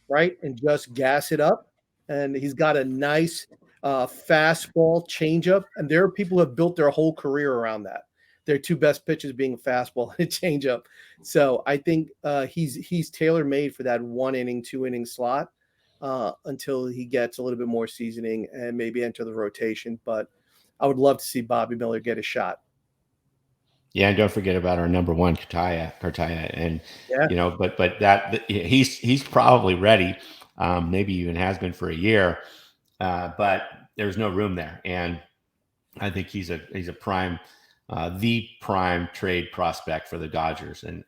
right, and just gas it up, and he's got a nice fastball changeup, and there are people who have built their whole career around that. Their two best pitches being a fastball and a changeup. So I think he's tailor made for that 1 inning, 2 inning slot until he gets a little bit more seasoning and maybe enter the rotation. But I would love to see Bobby Miller get a shot. Yeah, and don't forget about our number one, Cartaya, and Yeah. but he's probably ready, maybe even has been for a year, but there's no room there, and I think he's a prime, the prime trade prospect for the Dodgers, and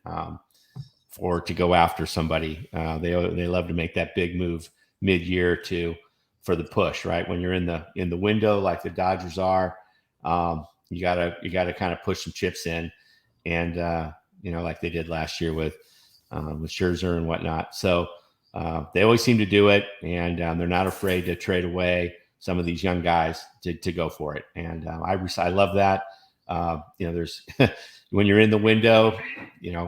for to go after somebody, they love to make that big move mid-year for the push, right? When you're in the window like the Dodgers are. You gotta kind of push some chips in, and like they did last year with Scherzer and whatnot. So they always seem to do it, and they're not afraid to trade away some of these young guys to go for it. And I love that. There's when you're in the window,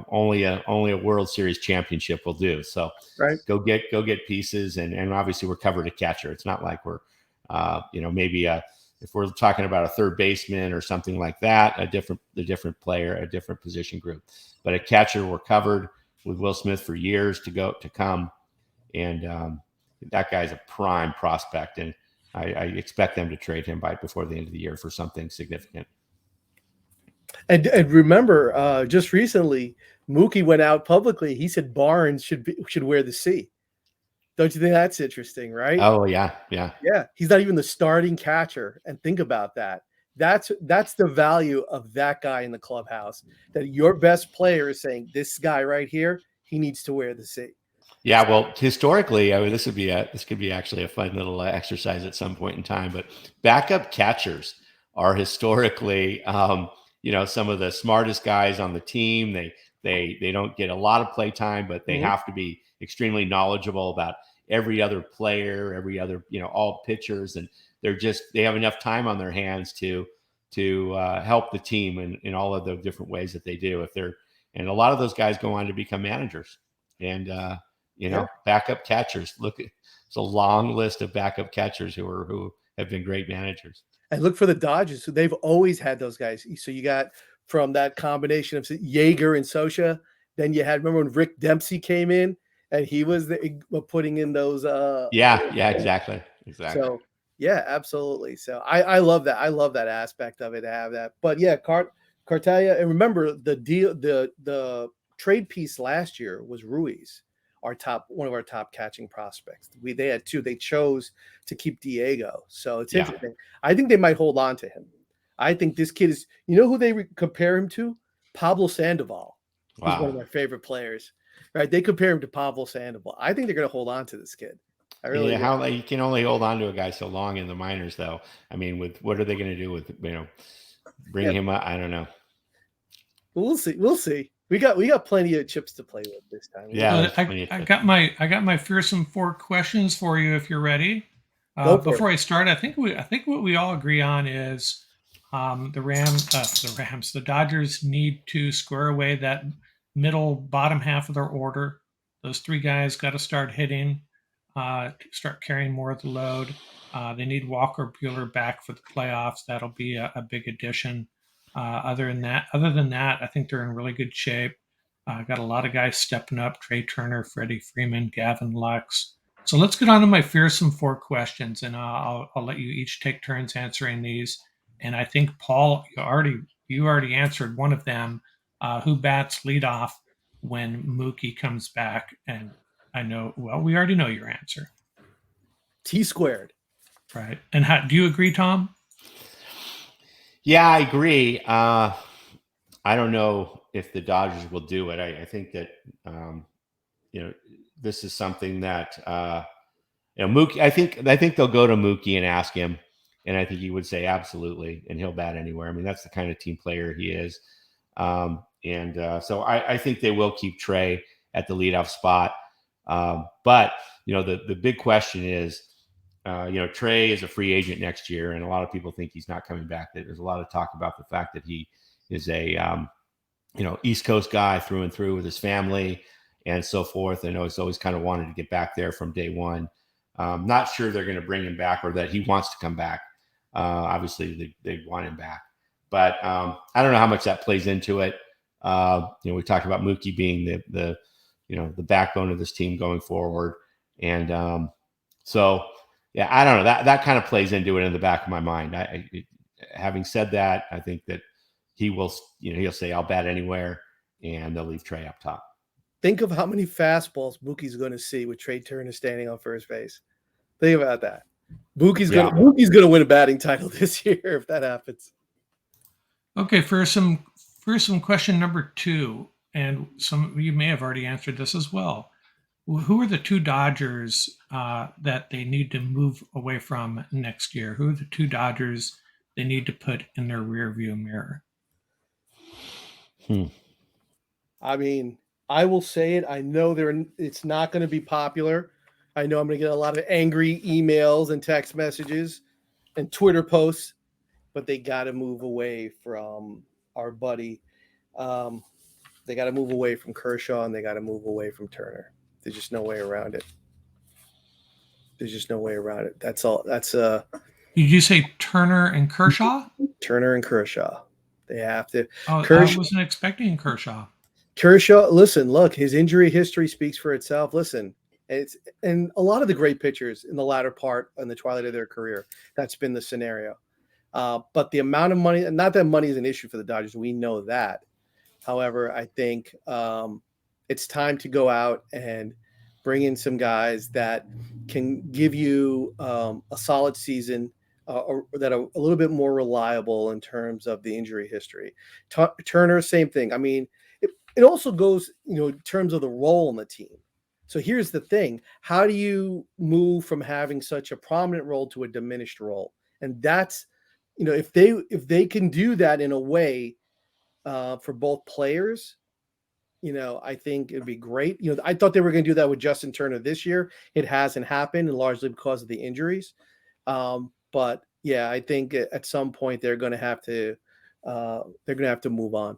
only a World Series championship will do. So Right. go get pieces, and obviously we're covered a catcher. It's not like we're maybe if we're talking about a third baseman or something like that, a different player, a different position group. But a catcher, we're covered with Will Smith for years to come, and that guy's a prime prospect, and I expect them to trade him before the end of the year for something significant. And remember, just recently, Mookie went out publicly. He said Barnes should wear the C. Don't you think that's interesting, right? Oh yeah. Yeah. He's not even the starting catcher. And think about that. That's the value of that guy in the clubhouse. That your best player is saying, this guy right here, he needs to wear the C. Yeah, well, historically, I mean, this could be actually a fun little exercise at some point in time. But backup catchers are historically, some of the smartest guys on the team. They don't get a lot of play time, but they have to be extremely knowledgeable about every other player, every other all pitchers, and they have enough time on their hands to help the team in all of the different ways that they do. And a lot of those guys go on to become managers, and backup catchers. It's a long list of backup catchers who have been great managers. And look for the Dodgers. So they've always had those guys. So you got from that combination of Yeager and Socha. Then you had, remember when Rick Dempsey came in and he was putting in those. Yeah, exactly. So yeah, absolutely. So I love that. I love that aspect of it to have that. But yeah, Cartaya, and remember the trade piece last year was Ruiz, one of our top catching prospects. They had two. They chose to keep Diego. So it's interesting. I think they might hold on to him. I think this kid is, who they compare him to? Pablo Sandoval. Wow. He's one of my favorite players, right? They compare him to Pablo Sandoval. I think they're going to hold on to this kid. I really do. How you can only hold on to a guy so long in the minors, though. I mean, what are they going to do with bring him up? I don't know. We'll see. We got plenty of chips to play with this time. Yeah, I got my fearsome 4 questions for you if you're ready. Before I start, I think what we all agree on is the Dodgers need to square away that middle bottom half of their order. Those 3 guys got to start hitting, start carrying more of the load. They need Walker Buehler back for the playoffs. That'll be a big addition. Other than that, I think they're in really good shape. Got a lot of guys stepping up: Trey Turner, Freddie Freeman, Gavin Lux. So let's get on to my fearsome 4 questions, and I'll let you each take turns answering these. And I think Paul, you already answered one of them. Who bats leadoff when Mookie comes back? And we already know your answer. T squared. Right. And how do you agree, Tom? Yeah, I agree. I don't know if the Dodgers will do it. I think that this is something that Mookie. I think they'll go to Mookie and ask him, and I think he would say absolutely, and he'll bat anywhere. I mean, that's the kind of team player he is. So I think they will keep Trey at the leadoff spot. But the big question is, Trey is a free agent next year, and a lot of people think he's not coming back. There's a lot of talk about the fact that he is a East Coast guy through and through with his family and so forth. I know he's always kind of wanted to get back there from day one. Not sure they're going to bring him back or that he wants to come back. Obviously, they want him back, but I don't know how much that plays into it. We talked about Mookie being the backbone of this team going forward, and so yeah, I don't know, that kind of plays into it in the back of my mind. Having said that, I think that he will, he'll say I'll bat anywhere, and they'll leave Trey up top. Think of how many fastballs Mookie's going to see with Trey Turner standing on first base. Think about that. Mookie's going to win a batting title this year if that happens. Okay, for some question number 2, and some of you may have already answered this as well. Who are the 2 Dodgers that they need to move away from next year? Who are the 2 Dodgers they need to put in their rearview mirror? I mean, I will say it. I know it's not going to be popular. I know I'm going to get a lot of angry emails and text messages and Twitter posts, but they got to move away from our buddy. They got to move away from Kershaw, and they got to move away from Turner. There's just no way around it. That's all. Did you say Turner and Kershaw? Turner and Kershaw. They have to. Oh, I wasn't expecting Kershaw. Listen, look, his injury history speaks for itself. Listen, and a lot of the great pitchers in the latter part in the twilight of their career, that's been the scenario. But the amount of money, not that money is an issue for the Dodgers, we know that. However, I think it's time to go out and bring in some guys that can give you a solid season, that are a little bit more reliable in terms of the injury history. Turner, same thing. I mean, it also goes, in terms of the role in the team. So here's the thing. How do you move from having such a prominent role to a diminished role? And that's, if they can do that in a way for both players, I think it'd be great. I thought they were going to do that with Justin Turner this year. It hasn't happened, and largely because of the injuries. But yeah, I think at some point they're going to have to move on.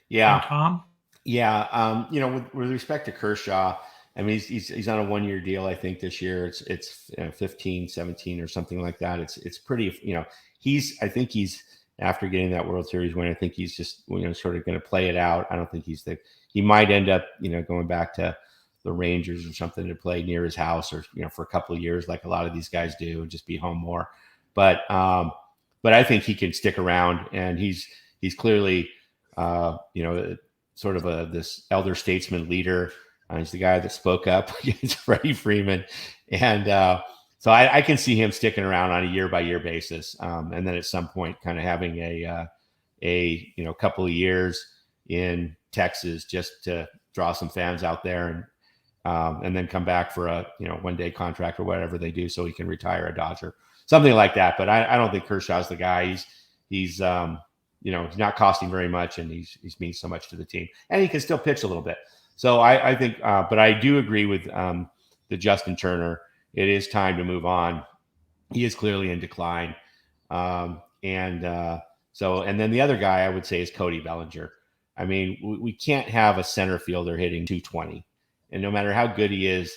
Yeah, and Tom. Yeah, with respect to Kershaw, I mean he's on a 1-year deal. I think this year it's 15, 17 or something like that. It's pretty. I think he's after getting that World Series win. I think he's just sort of going to play it out. I don't think he might end up going back to the Rangers or something to play near his house or for a couple of years like a lot of these guys do and just be home more. But I think he can stick around, and he's clearly sort of this elder statesman leader. He's the guy that spoke up against Freddie Freeman, and so I can see him sticking around on a year-by-year basis, and then at some point, kind of having a couple of years in Texas just to draw some fans out there, and then come back for a 1-day contract or whatever they do, so he can retire a Dodger, something like that. But I don't think Kershaw's the guy. He's not costing very much, and he's means so much to the team, and he can still pitch a little bit. So I think, but I do agree with the Justin Turner. It is time to move on. He is clearly in decline, and then the other guy I would say is Cody Bellinger. I mean, we can't have a center fielder hitting 220, and no matter how good he is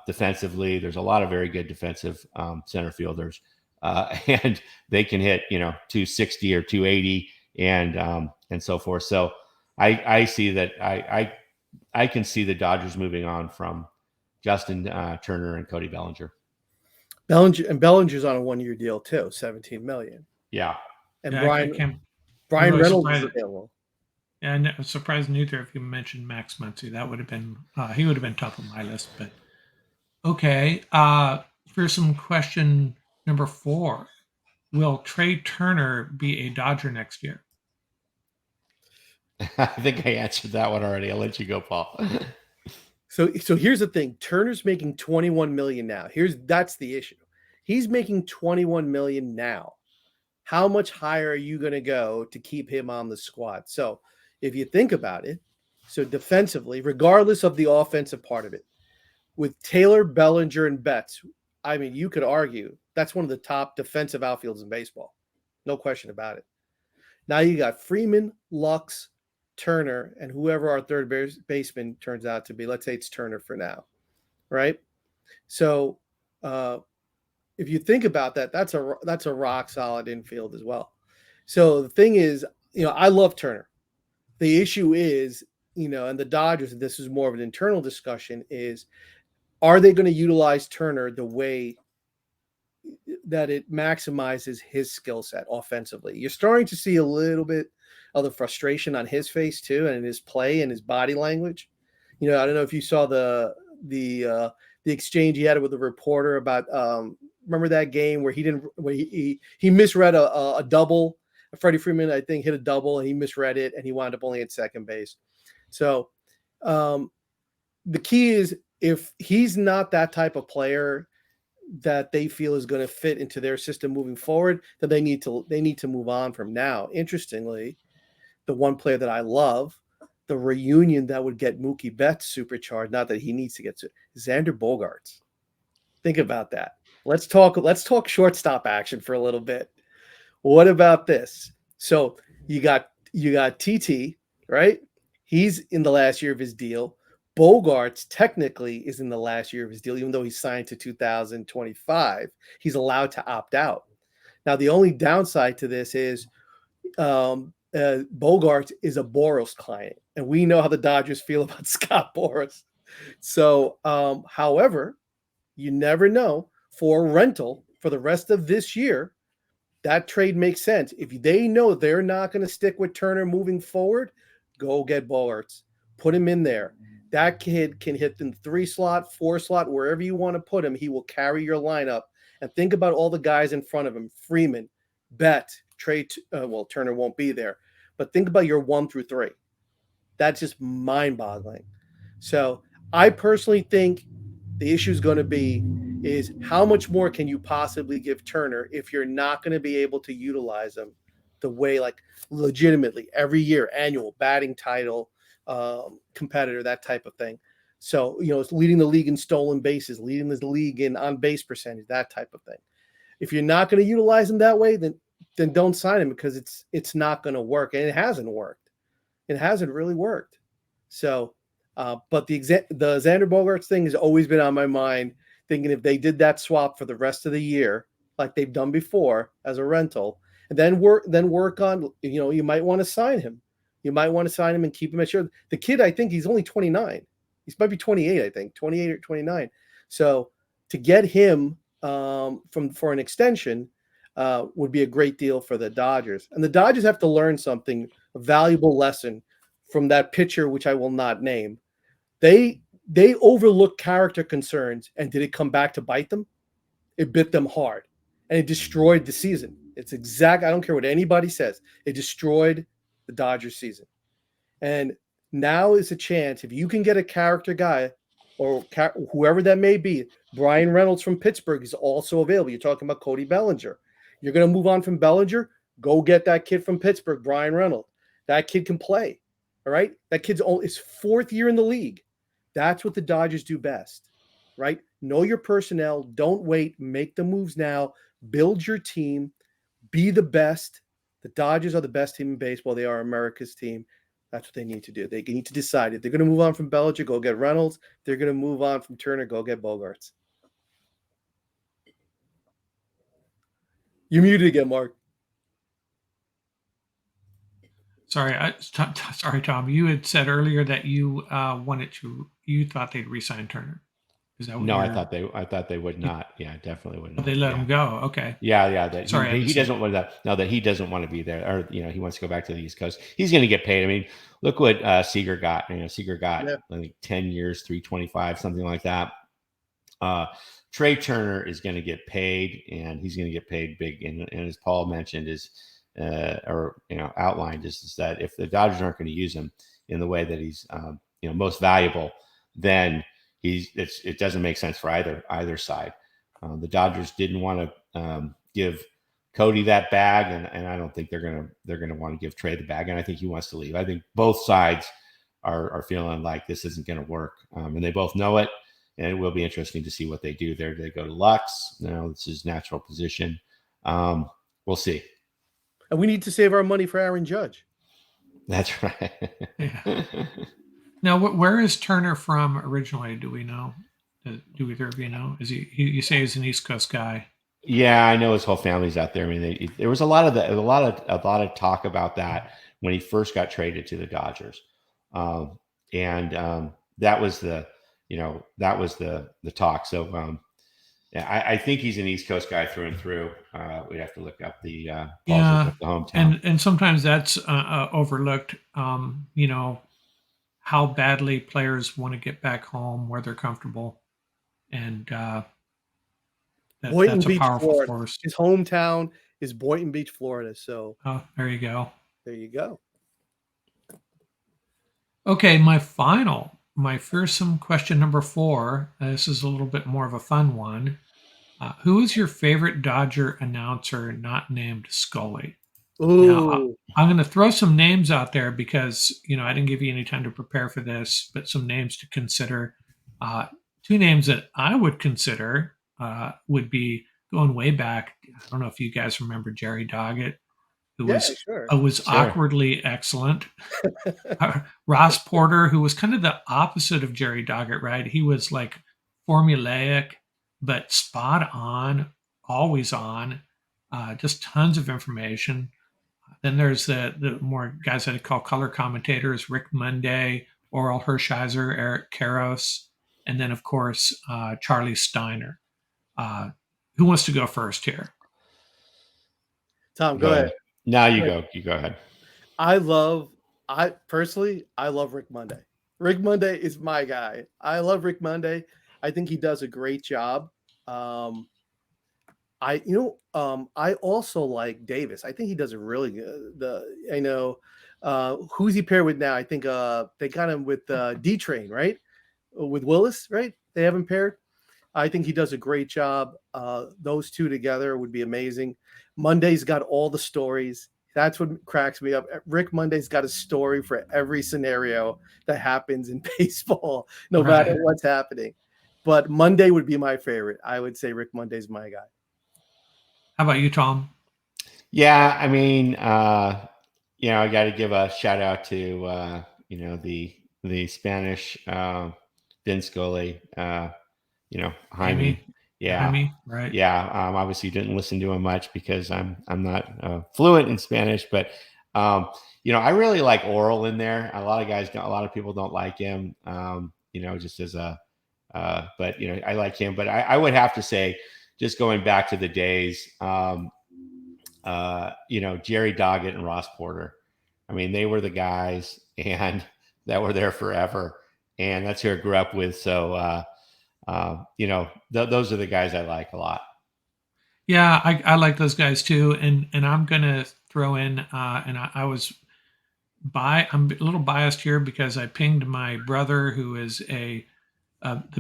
defensively, there's a lot of very good defensive center fielders. And they can hit, 260 or 280 and so forth. So I see that I can see the Dodgers moving on from Justin Turner and Cody Bellinger. Bellinger's on a 1-year deal too, $17 million. Yeah. And Yeah, Brian Reynolds is available. And I'm surprised neither of you mentioned Max Muncy. That would have been he would have been top of my list. But Okay. For some question number 4, will Trey Turner be a Dodger next year? I think I answered that one already. I'll let you go, Paul. So here's the thing. Turner's making 21 million now. That's the issue. He's making 21 million now. How much higher are you going to go to keep him on the squad? So if you think about it, so defensively, regardless of the offensive part of it, with Taylor, Bellinger, and Betts, I mean, you could argue that's one of the top defensive outfields in baseball. No question about it. Now you got Freeman, Lux, Turner, and whoever our third baseman turns out to be. Let's say it's Turner for now, right? So if you think about that, that's a rock solid infield as well. So the thing is, I love Turner. The issue is, and the Dodgers, and this is more of an internal discussion, is are they going to utilize Turner the way that it maximizes his skill set offensively? You're starting to see a little bit of the frustration on his face too, and in his play and his body language. I don't know if you saw the exchange he had with the reporter about remember that game where he misread a double. Freddie Freeman, I think, hit a double and he misread it and he wound up only at second base. So the key is, if he's not that type of player that they feel is going to fit into their system moving forward, then they need to move on from now. Interestingly, the one player that I love, the reunion that would get Mookie Betts supercharged, not that he needs to get to, Xander Bogaerts. Think about that. Let's talk shortstop action for a little bit. What about this? So you got TT, right? He's in the last year of his deal. Bogaerts technically is in the last year of his deal, even though he's signed to 2025. He's allowed to opt out. Now, the only downside to this is Bogaerts is a Boras client, and we know how the Dodgers feel about Scott Boras. So, however, you never know. For a rental for the rest of this year, that trade makes sense. If they know they're not going to stick with Turner moving forward, go get Bogaerts. Put him in there. That kid can hit in 3 slot, 4 slot, wherever you want to put him. He will carry your lineup. And think about all the guys in front of him: Freeman, Betts, Turner won't be there. But think about your 1 through 3. That's just mind-boggling. So I personally think the issue is going to be is how much more can you possibly give Turner if you're not going to be able to utilize him the way, like, legitimately every year, annual batting title, competitor, that type of thing. So, it's leading the league in stolen bases, leading the league in on base percentage, that type of thing. If you're not going to utilize him that way, then don't sign him, because it's not going to work. And it hasn't worked. It hasn't really worked. So, but the Xander Bogaerts thing has always been on my mind, thinking if they did that swap for the rest of the year, like they've done before as a rental, and then work on, you might want to sign him. You might want to sign him and keep him at sure. The kid, I think he's only 29. He might be 28, I think, 28 or 29. So to get him for an extension would be a great deal for the Dodgers. And the Dodgers have to learn something, a valuable lesson from that pitcher, which I will not name. They overlooked character concerns, and did it come back to bite them? It bit them hard, and it destroyed the season. I don't care what anybody says. It destroyed the Dodgers season. And now is a chance, if you can get a character guy or whoever that may be. Brian Reynolds from Pittsburgh is also available. You're talking about Cody Bellinger. You're going to move on from Bellinger, go get that kid from Pittsburgh, Brian Reynolds. That kid can play. All right? That kid's his 4th year in the league. That's what the Dodgers do best, right? Know your personnel. Don't wait. Make the moves now. Build your team. Be the best. The Dodgers are the best team in baseball. They are America's team. That's what they need to do. They need to decide if they're going to move on from Bellinger, go get Reynolds. If they're going to move on from Turner, go get Bogaerts. You're muted again, Mark. Sorry, Tom. You had said earlier that you thought they'd re-sign Turner. Is that what No, I thought they would not. Yeah, definitely would not. They let him go. Okay. Yeah. Sorry, he doesn't want that. No, that he doesn't want to be there, or he wants to go back to the East Coast. He's going to get paid. I mean, look what Seager got. Seager got I think 10 years, $325, something like that. Trey Turner is going to get paid, and he's going to get paid big. And as Paul mentioned, outlined is that if the Dodgers aren't going to use him in the way that he's most valuable, then it doesn't make sense for either side. The Dodgers didn't want to give Cody that bag, and I don't think they're gonna want to give Trey the bag, and I think he wants to leave. I think both sides are feeling like this isn't going to work, and they both know it. And it will be interesting to see what they do there. They go to Lux. This is natural position. We'll see. And we need to save our money for Aaron Judge. That's right. Yeah. Now, where is Turner from originally? Do we know? Do either of you know? Is he? You say he's an East Coast guy. Yeah, I know his whole family's out there. I mean, there was a lot of talk about that when he first got traded to the Dodgers, and that was the talk. So yeah, I think he's an East Coast guy through and through. We'd have to look up the hometown, and sometimes that's overlooked. How badly players want to get back home where they're comfortable, and Boynton that's a Beach, powerful Florida. force. His hometown is Boynton Beach, Florida. So there you go. There you go. Okay, my fearsome question number 4. This is a little bit more of a fun one. Who is your favorite Dodger announcer not named Scully? Ooh. Now, I'm going to throw some names out there because, I didn't give you any time to prepare for this, but some names to consider. 2 names that I would consider would be going way back. I don't know if you guys remember Jerry Doggett, who was awkwardly excellent. Ross Porter, who was kind of the opposite of Jerry Doggett, right? He was like formulaic, but spot on, always on, just tons of information. Then there's the more guys that I call color commentators: Rick Monday, Oral Hershiser, Eric Karros, and then of course Charlie Steiner. Who wants to go first here? Tom, go ahead. No, you go. You go ahead. I personally love Rick Monday. Rick Monday is my guy. I love Rick Monday. I think he does a great job. I also like Davis. I think he does a really good. Who's he paired with now? I think they got him with D Train, right? With Willis, right? They have him paired. I think he does a great job. Those two together would be amazing. Monday's got all the stories. That's what cracks me up. Rick Monday's got a story for every scenario that happens in baseball, no matter what's happening. But Monday would be my favorite. I would say Rick Monday's my guy. How about you, Tom? Yeah, I mean, I got to give a shout out to the Spanish Vin Scully, Jaime. Yeah, Jaime, right? Yeah, obviously didn't listen to him much because I'm not fluent in Spanish, but I really like Oral in there. A lot of people don't like him. Just as but I like him. But I would have to say, just going back to the days, Jerry Doggett and Ross Porter. I mean, they were the guys and that were there forever. And that's who I grew up with. So, those are the guys I like a lot. Yeah, I like those guys too. And I'm going to throw in, and I'm a little biased here because I pinged my brother, who is the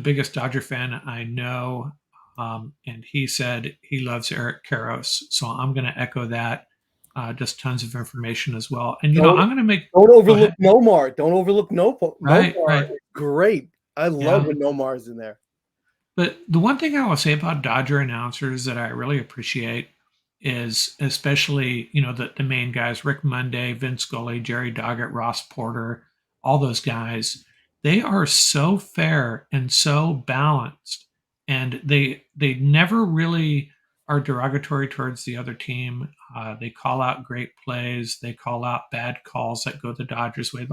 biggest Dodger fan I know. And he said he loves Eric Karros. So I'm going to echo that. Just tons of information as well. And, I'm going to make... Don't overlook Nomar. Don't overlook Nomar. Right. Great. I love when Nomar's in there. But the one thing I will say about Dodger announcers that I really appreciate is especially, the main guys, Rick Monday, Vin Scully, Jerry Doggett, Ross Porter, all those guys, they are so fair and so balanced. And they never really are derogatory towards the other team. They call out great plays. They call out bad calls that go the Dodgers' way.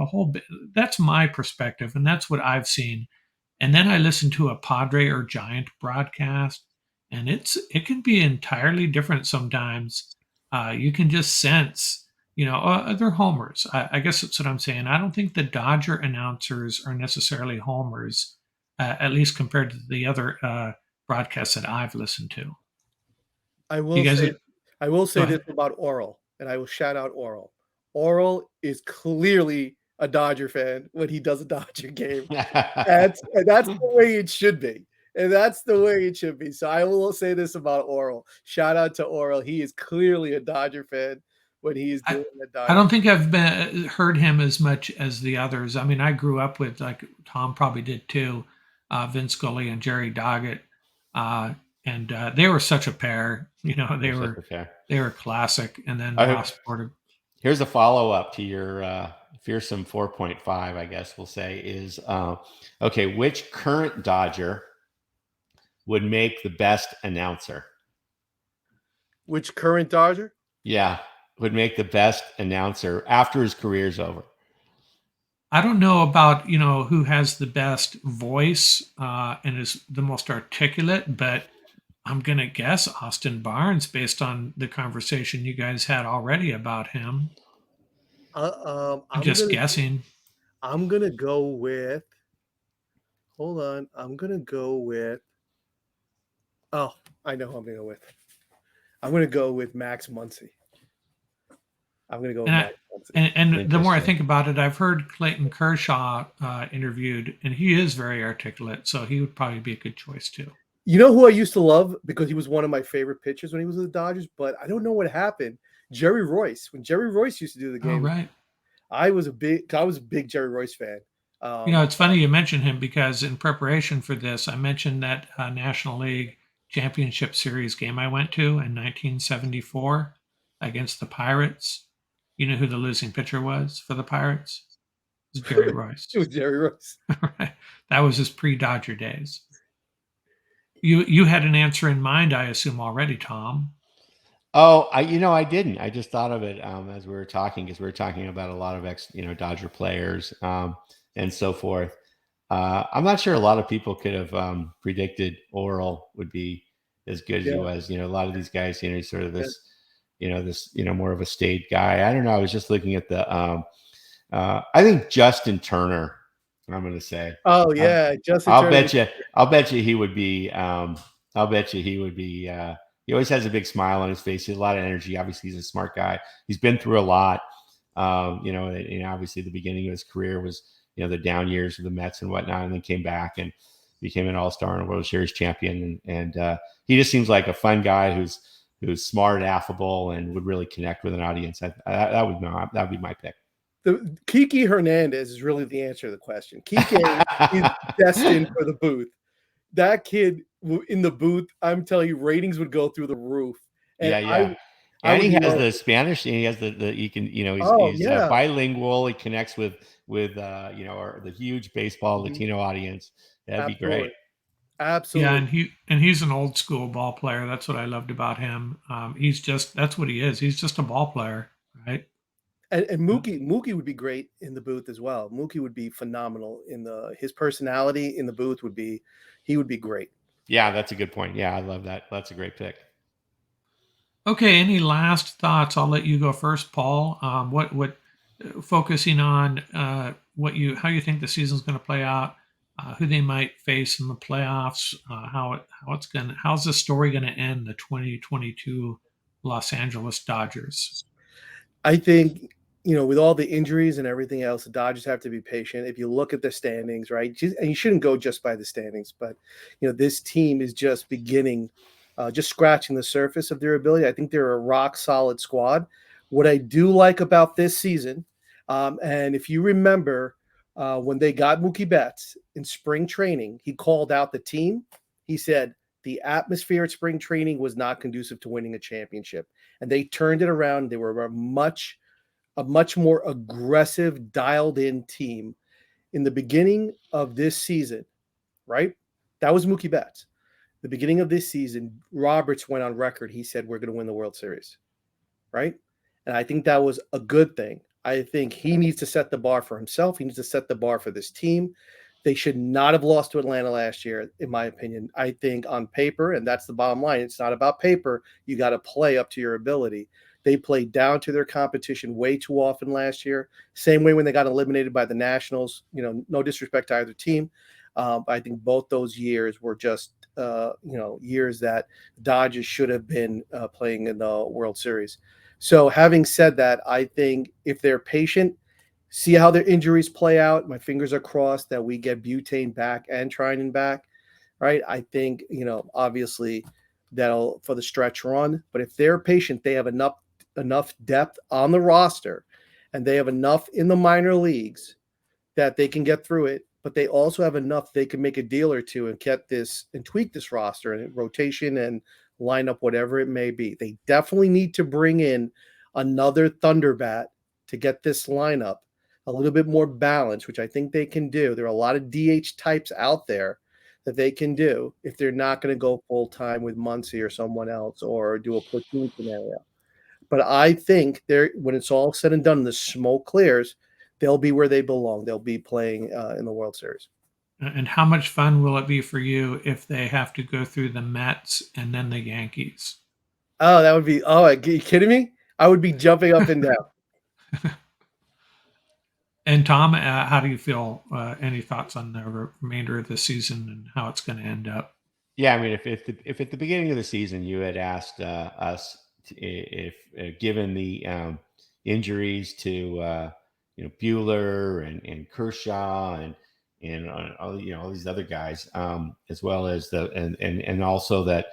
That's my perspective, and that's what I've seen. And then I listen to a Padre or Giant broadcast, and it can be entirely different sometimes. You can just sense, they're homers. I guess that's what I'm saying. I don't think the Dodger announcers are necessarily homers. at least compared to the other broadcasts that I've listened to. I You will guys, say I will go say this ahead. about Oral, and I will shout out Oral. Oral is clearly a Dodger fan when he does a Dodger game. That's the way it should be. And that's the way it should be. So I will say this about Oral. Shout out to Oral. He is clearly a Dodger fan when he is I, doing a I Dodger. don't think I've heard him as much as the others. I mean, I grew up with, like Tom probably did too, Vince Scully and Jerry Doggett, uh, and they were such a pair. You know, They're such a fair. they were classic. And then I Ross Porter. Here's a follow up to your fearsome 4.5, I guess we'll say, is okay, which current Dodger would make the best announcer? Which current Dodger? Yeah, would make the best announcer after his career's over. I don't know about, who has the best voice and is the most articulate, but I'm going to guess Austin Barnes based on the conversation you guys had already about him. I'm just guessing. I'm gonna go with. Hold on. I'm gonna go with. Oh, I know who I'm gonna go with. I'm gonna go with Max Muncy. I'm gonna go with Max Muncy. And the more I think about it, I've heard Clayton Kershaw interviewed, and he is very articulate, so he would probably be a good choice too. You know who I used to love because he was one of my favorite pitchers when he was with the Dodgers, but I don't know what happened. Jerry Royce. When Jerry Royce used to do the game, oh, right. I was a big Jerry Royce fan. It's funny you mention him because in preparation for this, I mentioned that National League Championship Series game I went to in 1974 against the Pirates. You know who the losing pitcher was for the Pirates? It was Jerry Royce. It was Jerry Royce. Right. That was his pre-Dodger days. You had an answer in mind, I assume, already, Tom. Oh, I didn't. I just thought of it as we were talking, because we were talking about a lot of Dodger players and so forth. I'm not sure a lot of people could have predicted Oral would be as good as he was. A lot of these guys, sort of this, more of a staid guy. I don't know. I was just looking at the. I think Justin Turner. I'm going to say. Oh yeah, Justin. I'll bet you he would be. I'll bet you he would be. He always has a big smile on his face. He has a lot of energy. Obviously, he's a smart guy. He's been through a lot. And obviously the beginning of his career was, the down years of the Mets and whatnot, and then came back and became an All-Star and a World Series champion. And he just seems like a fun guy who's smart, affable, and would really connect with an audience. That would be my pick. The Kiki Hernandez is really the answer to the question. Kiki is destined for the booth. That kid in the booth, I'm telling you, ratings would go through the roof. And and he has the Spanish. He has he can, he's bilingual. He connects with the huge baseball Latino audience. That'd be great. Absolutely. Yeah, and he's an old school ball player. That's what I loved about him. That's what he is. He's just a ball player, right? And Mookie would be great in the booth as well. Mookie would be phenomenal his personality in the booth he would be great. Yeah, that's a good point. Yeah, I love that. That's a great pick. Okay, any last thoughts? I'll let you go first, Paul. What focusing on how you think the season's going to play out, who they might face in the playoffs, how's the story going to end the 2022 Los Angeles Dodgers? I think, with all the injuries and everything else, the Dodgers have to be patient. If you look at the standings, right, and you shouldn't go just by the standings, but, this team is just beginning, just scratching the surface of their ability. I think they're a rock solid squad. What I do like about this season, and if you remember when they got Mookie Betts in spring training, he called out the team. He said the atmosphere at spring training was not conducive to winning a championship. And they turned it around. They were a much more aggressive, dialed-in team in the beginning of this season, right? That was Mookie Betts. The beginning of this season, Roberts went on record. He said, we're going to win the World Series, right? And I think that was a good thing. I think he needs to set the bar for himself. He needs to set the bar for this team. They should not have lost to Atlanta last year, in my opinion. I think on paper, and that's the bottom line, it's not about paper. You got to play up to your ability. They played down to their competition way too often last year. Same way when they got eliminated by the Nationals. No disrespect to either team. I think both those years were just years that Dodgers should have been playing in the World Series. So having said that, I think if they're patient, see how their injuries play out. My fingers are crossed that we get Butane back and Trinan back, right? I think, obviously that'll for the stretch run. But if they're patient, they have enough depth on the roster and they have enough in the minor leagues that they can get through it. But they also have enough they can make a deal or two and get this and tweak this roster and rotation and line up whatever it may be. They definitely need to bring in another Thunderbat to get this lineup a little bit more balanced, which I think they can do. There are a lot of DH types out there that they can do if they're not going to go full time with Muncy or someone else or do a platoon scenario. But I think when it's all said and done, the smoke clears, they'll be where they belong. They'll be playing in the World Series. And how much fun will it be for you if they have to go through the Mets and then the Yankees? Oh, that would be. Oh, are you kidding me? I would be jumping up and down. And Tom, how do you feel? Any thoughts on the remainder of the season and how it's going to end up? Yeah, I mean, if at the beginning of the season you had asked us if given the injuries to Bueller and Kershaw and all these other guys, as well as and also that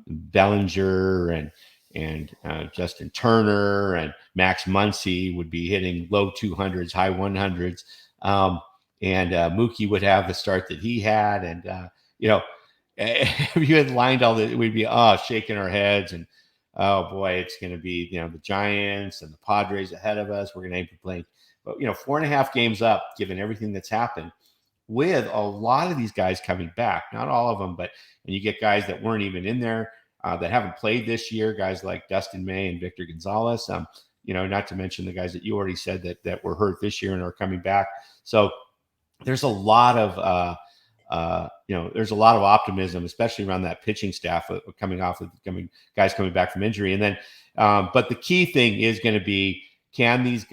Bellinger and Justin Turner and Max Muncy would be hitting low 200s, high 100s, and Mookie would have the start that he had, and if you had lined all that, we'd be shaking our heads and oh boy, it's going to be the Giants and the Padres ahead of us. We're going to aim for playing, but 4.5 games up, given everything that's happened, with a lot of these guys coming back, not all of them, and you get guys that weren't even in there that haven't played this year, guys like Dustin May and Victor Gonzalez. Not to mention the guys that you already said that were hurt this year and are coming back. So there's a lot of there's a lot of optimism, especially around that pitching staff guys coming back from injury. And then, but the key thing is going to be, can these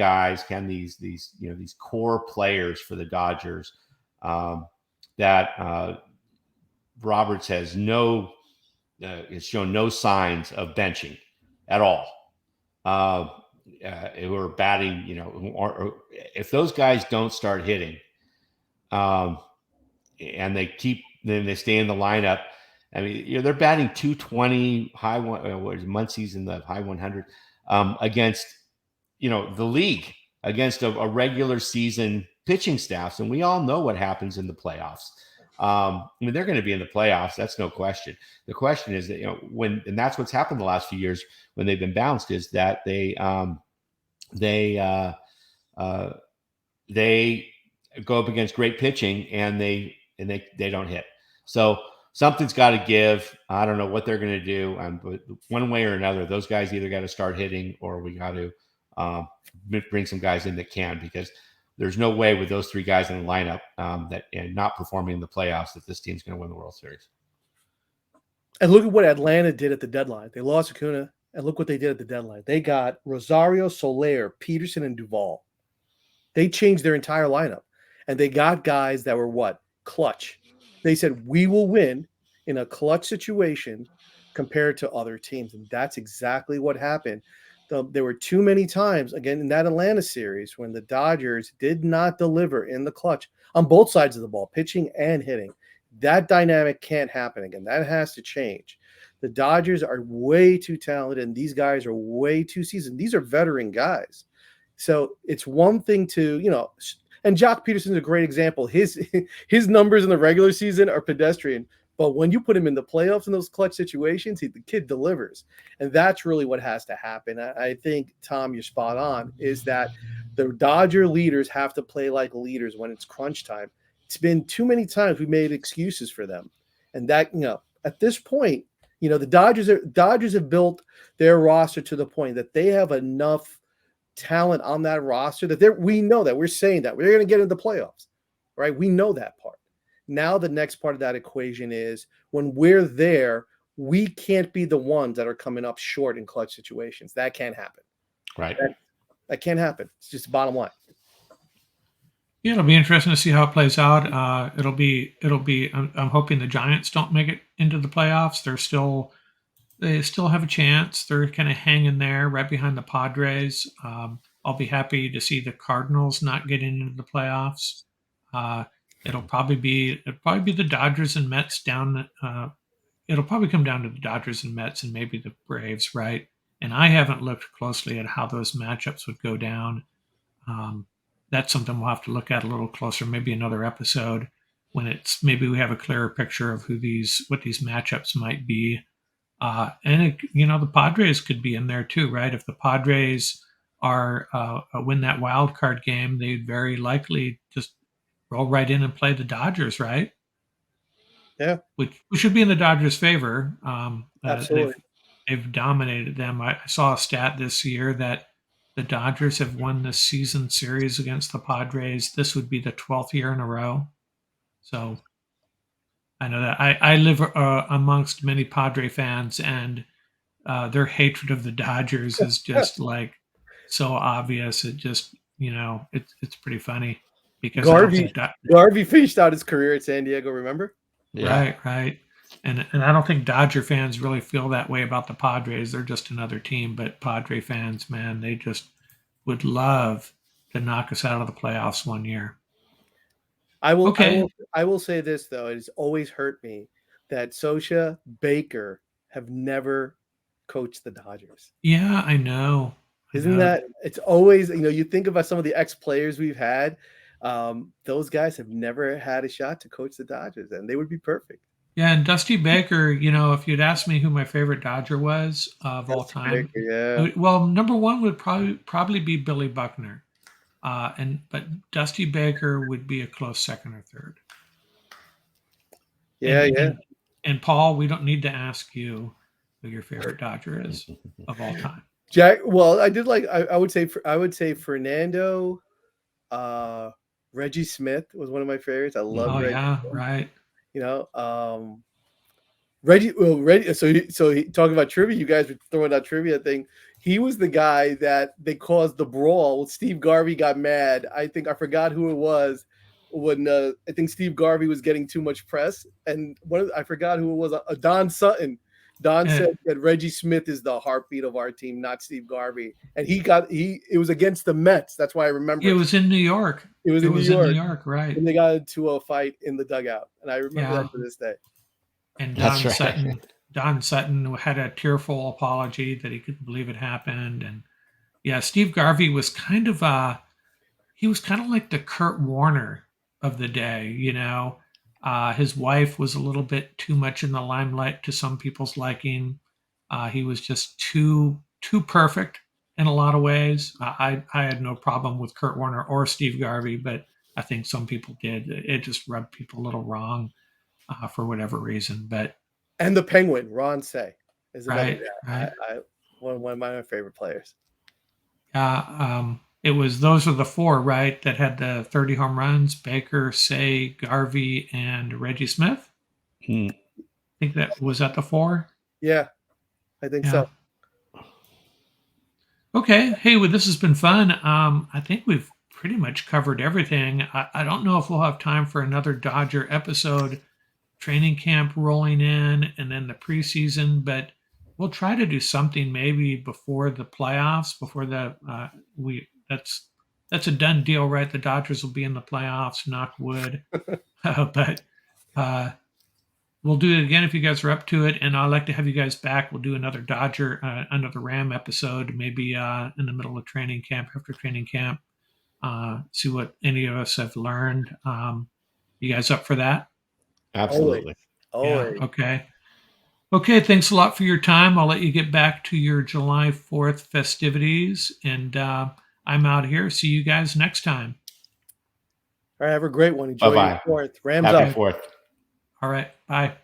core players for the Dodgers that Roberts has shown no signs of benching at all. Who are batting, or if those guys don't start hitting, and they stay in the lineup. I mean, they're batting 220, high one. Muncy's in the high 100 against, the league, against a regular season pitching staffs, and we all know what happens in the playoffs. I mean, they're going to be in the playoffs. That's no question. The question is that and that's what's happened the last few years when they've been bounced, is that they go up against great pitching and they don't hit. So something's got to give. I don't know what they're going to do, but one way or another, those guys either got to start hitting or we got to bring some guys in that can, because there's no way with those three guys in the lineup and not performing in the playoffs that this team's going to win the World Series. And look at what Atlanta did at the deadline. They lost Acuna, and look what they did at the deadline. They got Rosario, Soler, Peterson, and Duvall. They changed their entire lineup, and they got guys that were clutch. They said, we will win in a clutch situation compared to other teams, and that's exactly what happened. There were too many times, again, in that Atlanta series when the Dodgers did not deliver in the clutch on both sides of the ball, pitching and hitting. That dynamic can't happen again. That has to change. The Dodgers are way too talented, and these guys are way too seasoned. These are veteran guys. So it's one thing to, and Jock Peterson's a great example. His numbers in the regular season are pedestrian. But when you put him in the playoffs in those clutch situations, the kid delivers. And that's really what has to happen. I think, Tom, you're spot on, is that the Dodger leaders have to play like leaders when it's crunch time. It's been too many times we made excuses for them. And that, at this point, the Dodgers have built their roster to the point that they have enough talent on that roster that we know that we're saying that we're going to get into the playoffs, right? We know that part. Now the next part of that equation is when we're there, we can't be the ones that are coming up short in clutch situations. That can't happen. Right. That can't happen. It's just the bottom line. Yeah, it'll be interesting to see how it plays out. It'll be. I'm hoping the Giants don't make it into the playoffs. They still have a chance. They're kind of hanging there right behind the Padres. I'll be happy to see the Cardinals not getting into the playoffs. Uh, it'll probably be the Dodgers and Mets down. It'll probably come down to the Dodgers and Mets and maybe the Braves, right? And I haven't looked closely at how those matchups would go down. Um, that's something we'll have to look at a little closer, maybe another episode when it's maybe we have a clearer picture of what these matchups might be. The Padres could be in there too, right? If the Padres are win that wild card game, they'd very likely just roll right in and play the Dodgers, right? Yeah, Which should be in the Dodgers' favor. absolutely. They've dominated them. I saw a stat this year that the Dodgers have won the season series against the Padres. This would be the 12th year in a row. So I know that I live amongst many Padre fans, and their hatred of the Dodgers is just like so obvious. It just it's pretty funny because I don't Garvey think that Garvey finished out his career at San Diego. Remember? Yeah. right. And I don't think Dodger fans really feel that way about the Padres. They're just another team. But Padre fans, man, they just would love to knock us out of the playoffs one year. I will. Okay. I will say this though: it has always hurt me that Sosha Baker have never coached the Dodgers. Yeah, I know. Isn't that? It's always you think about some of the ex players we've had. Those guys have never had a shot to coach the Dodgers, and they would be perfect. Yeah, and Dusty Baker, if you'd asked me who my favorite Dodger was of all time, Baker, yeah. well, number one would probably be Billy Buckner, but Dusty Baker would be a close second or third. Yeah, And Paul, we don't need to ask you who your favorite Dodger is of all time. Jack. Well, I did like. I would say Fernando. Reggie Smith was one of my favorites. I love Reggie. Yeah, right. Reggie. Well, Reggie. So he talking about trivia. You guys were throwing that trivia thing. He was the guy that they caused the brawl. Steve Garvey got mad. I forgot who it was when I think Steve Garvey was getting too much press, and I forgot who it was. Don Sutton. Don said that Reggie Smith is the heartbeat of our team, not Steve Garvey. And it was against the Mets. That's why I remember. It was in New York. It was in New York, right? And they got into a fight in the dugout, and I remember that to this day. And Don Sutton had a tearful apology that he couldn't believe it happened. And yeah, Steve Garvey was kind of like the Kurt Warner of the day, his wife was a little bit too much in the limelight to some people's liking. He was just too perfect in a lot of ways. I had no problem with Kurt Warner or Steve Garvey, but I think some people did. It just rubbed people a little wrong for whatever reason. And the Penguin, Ron Cey, is right. One of my favorite players. Those are the four, right, that had the 30 home runs: Baker, Cey, Garvey, and Reggie Smith. I think that was at the four. Yeah, I think so. Okay. Hey, well, this has been fun. I think we've pretty much covered everything. I don't know if we'll have time for another Dodger episode. Training camp rolling in, and then the preseason, but we'll try to do something maybe before the playoffs. That's a done deal, right? The Dodgers will be in the playoffs, knock wood. But we'll do it again if you guys are up to it, and I'd like to have you guys back. We'll do another another Ram episode, maybe in the middle of training camp, after training camp. See what any of us have learned. You guys up for that? Absolutely. Always. Yeah, okay. Thanks a lot for your time. I'll let you get back to your July 4th festivities, and I'm out here. See you guys next time. All right, have a great one. Enjoy your 4th. Rams Happy up. 4th. All right, bye.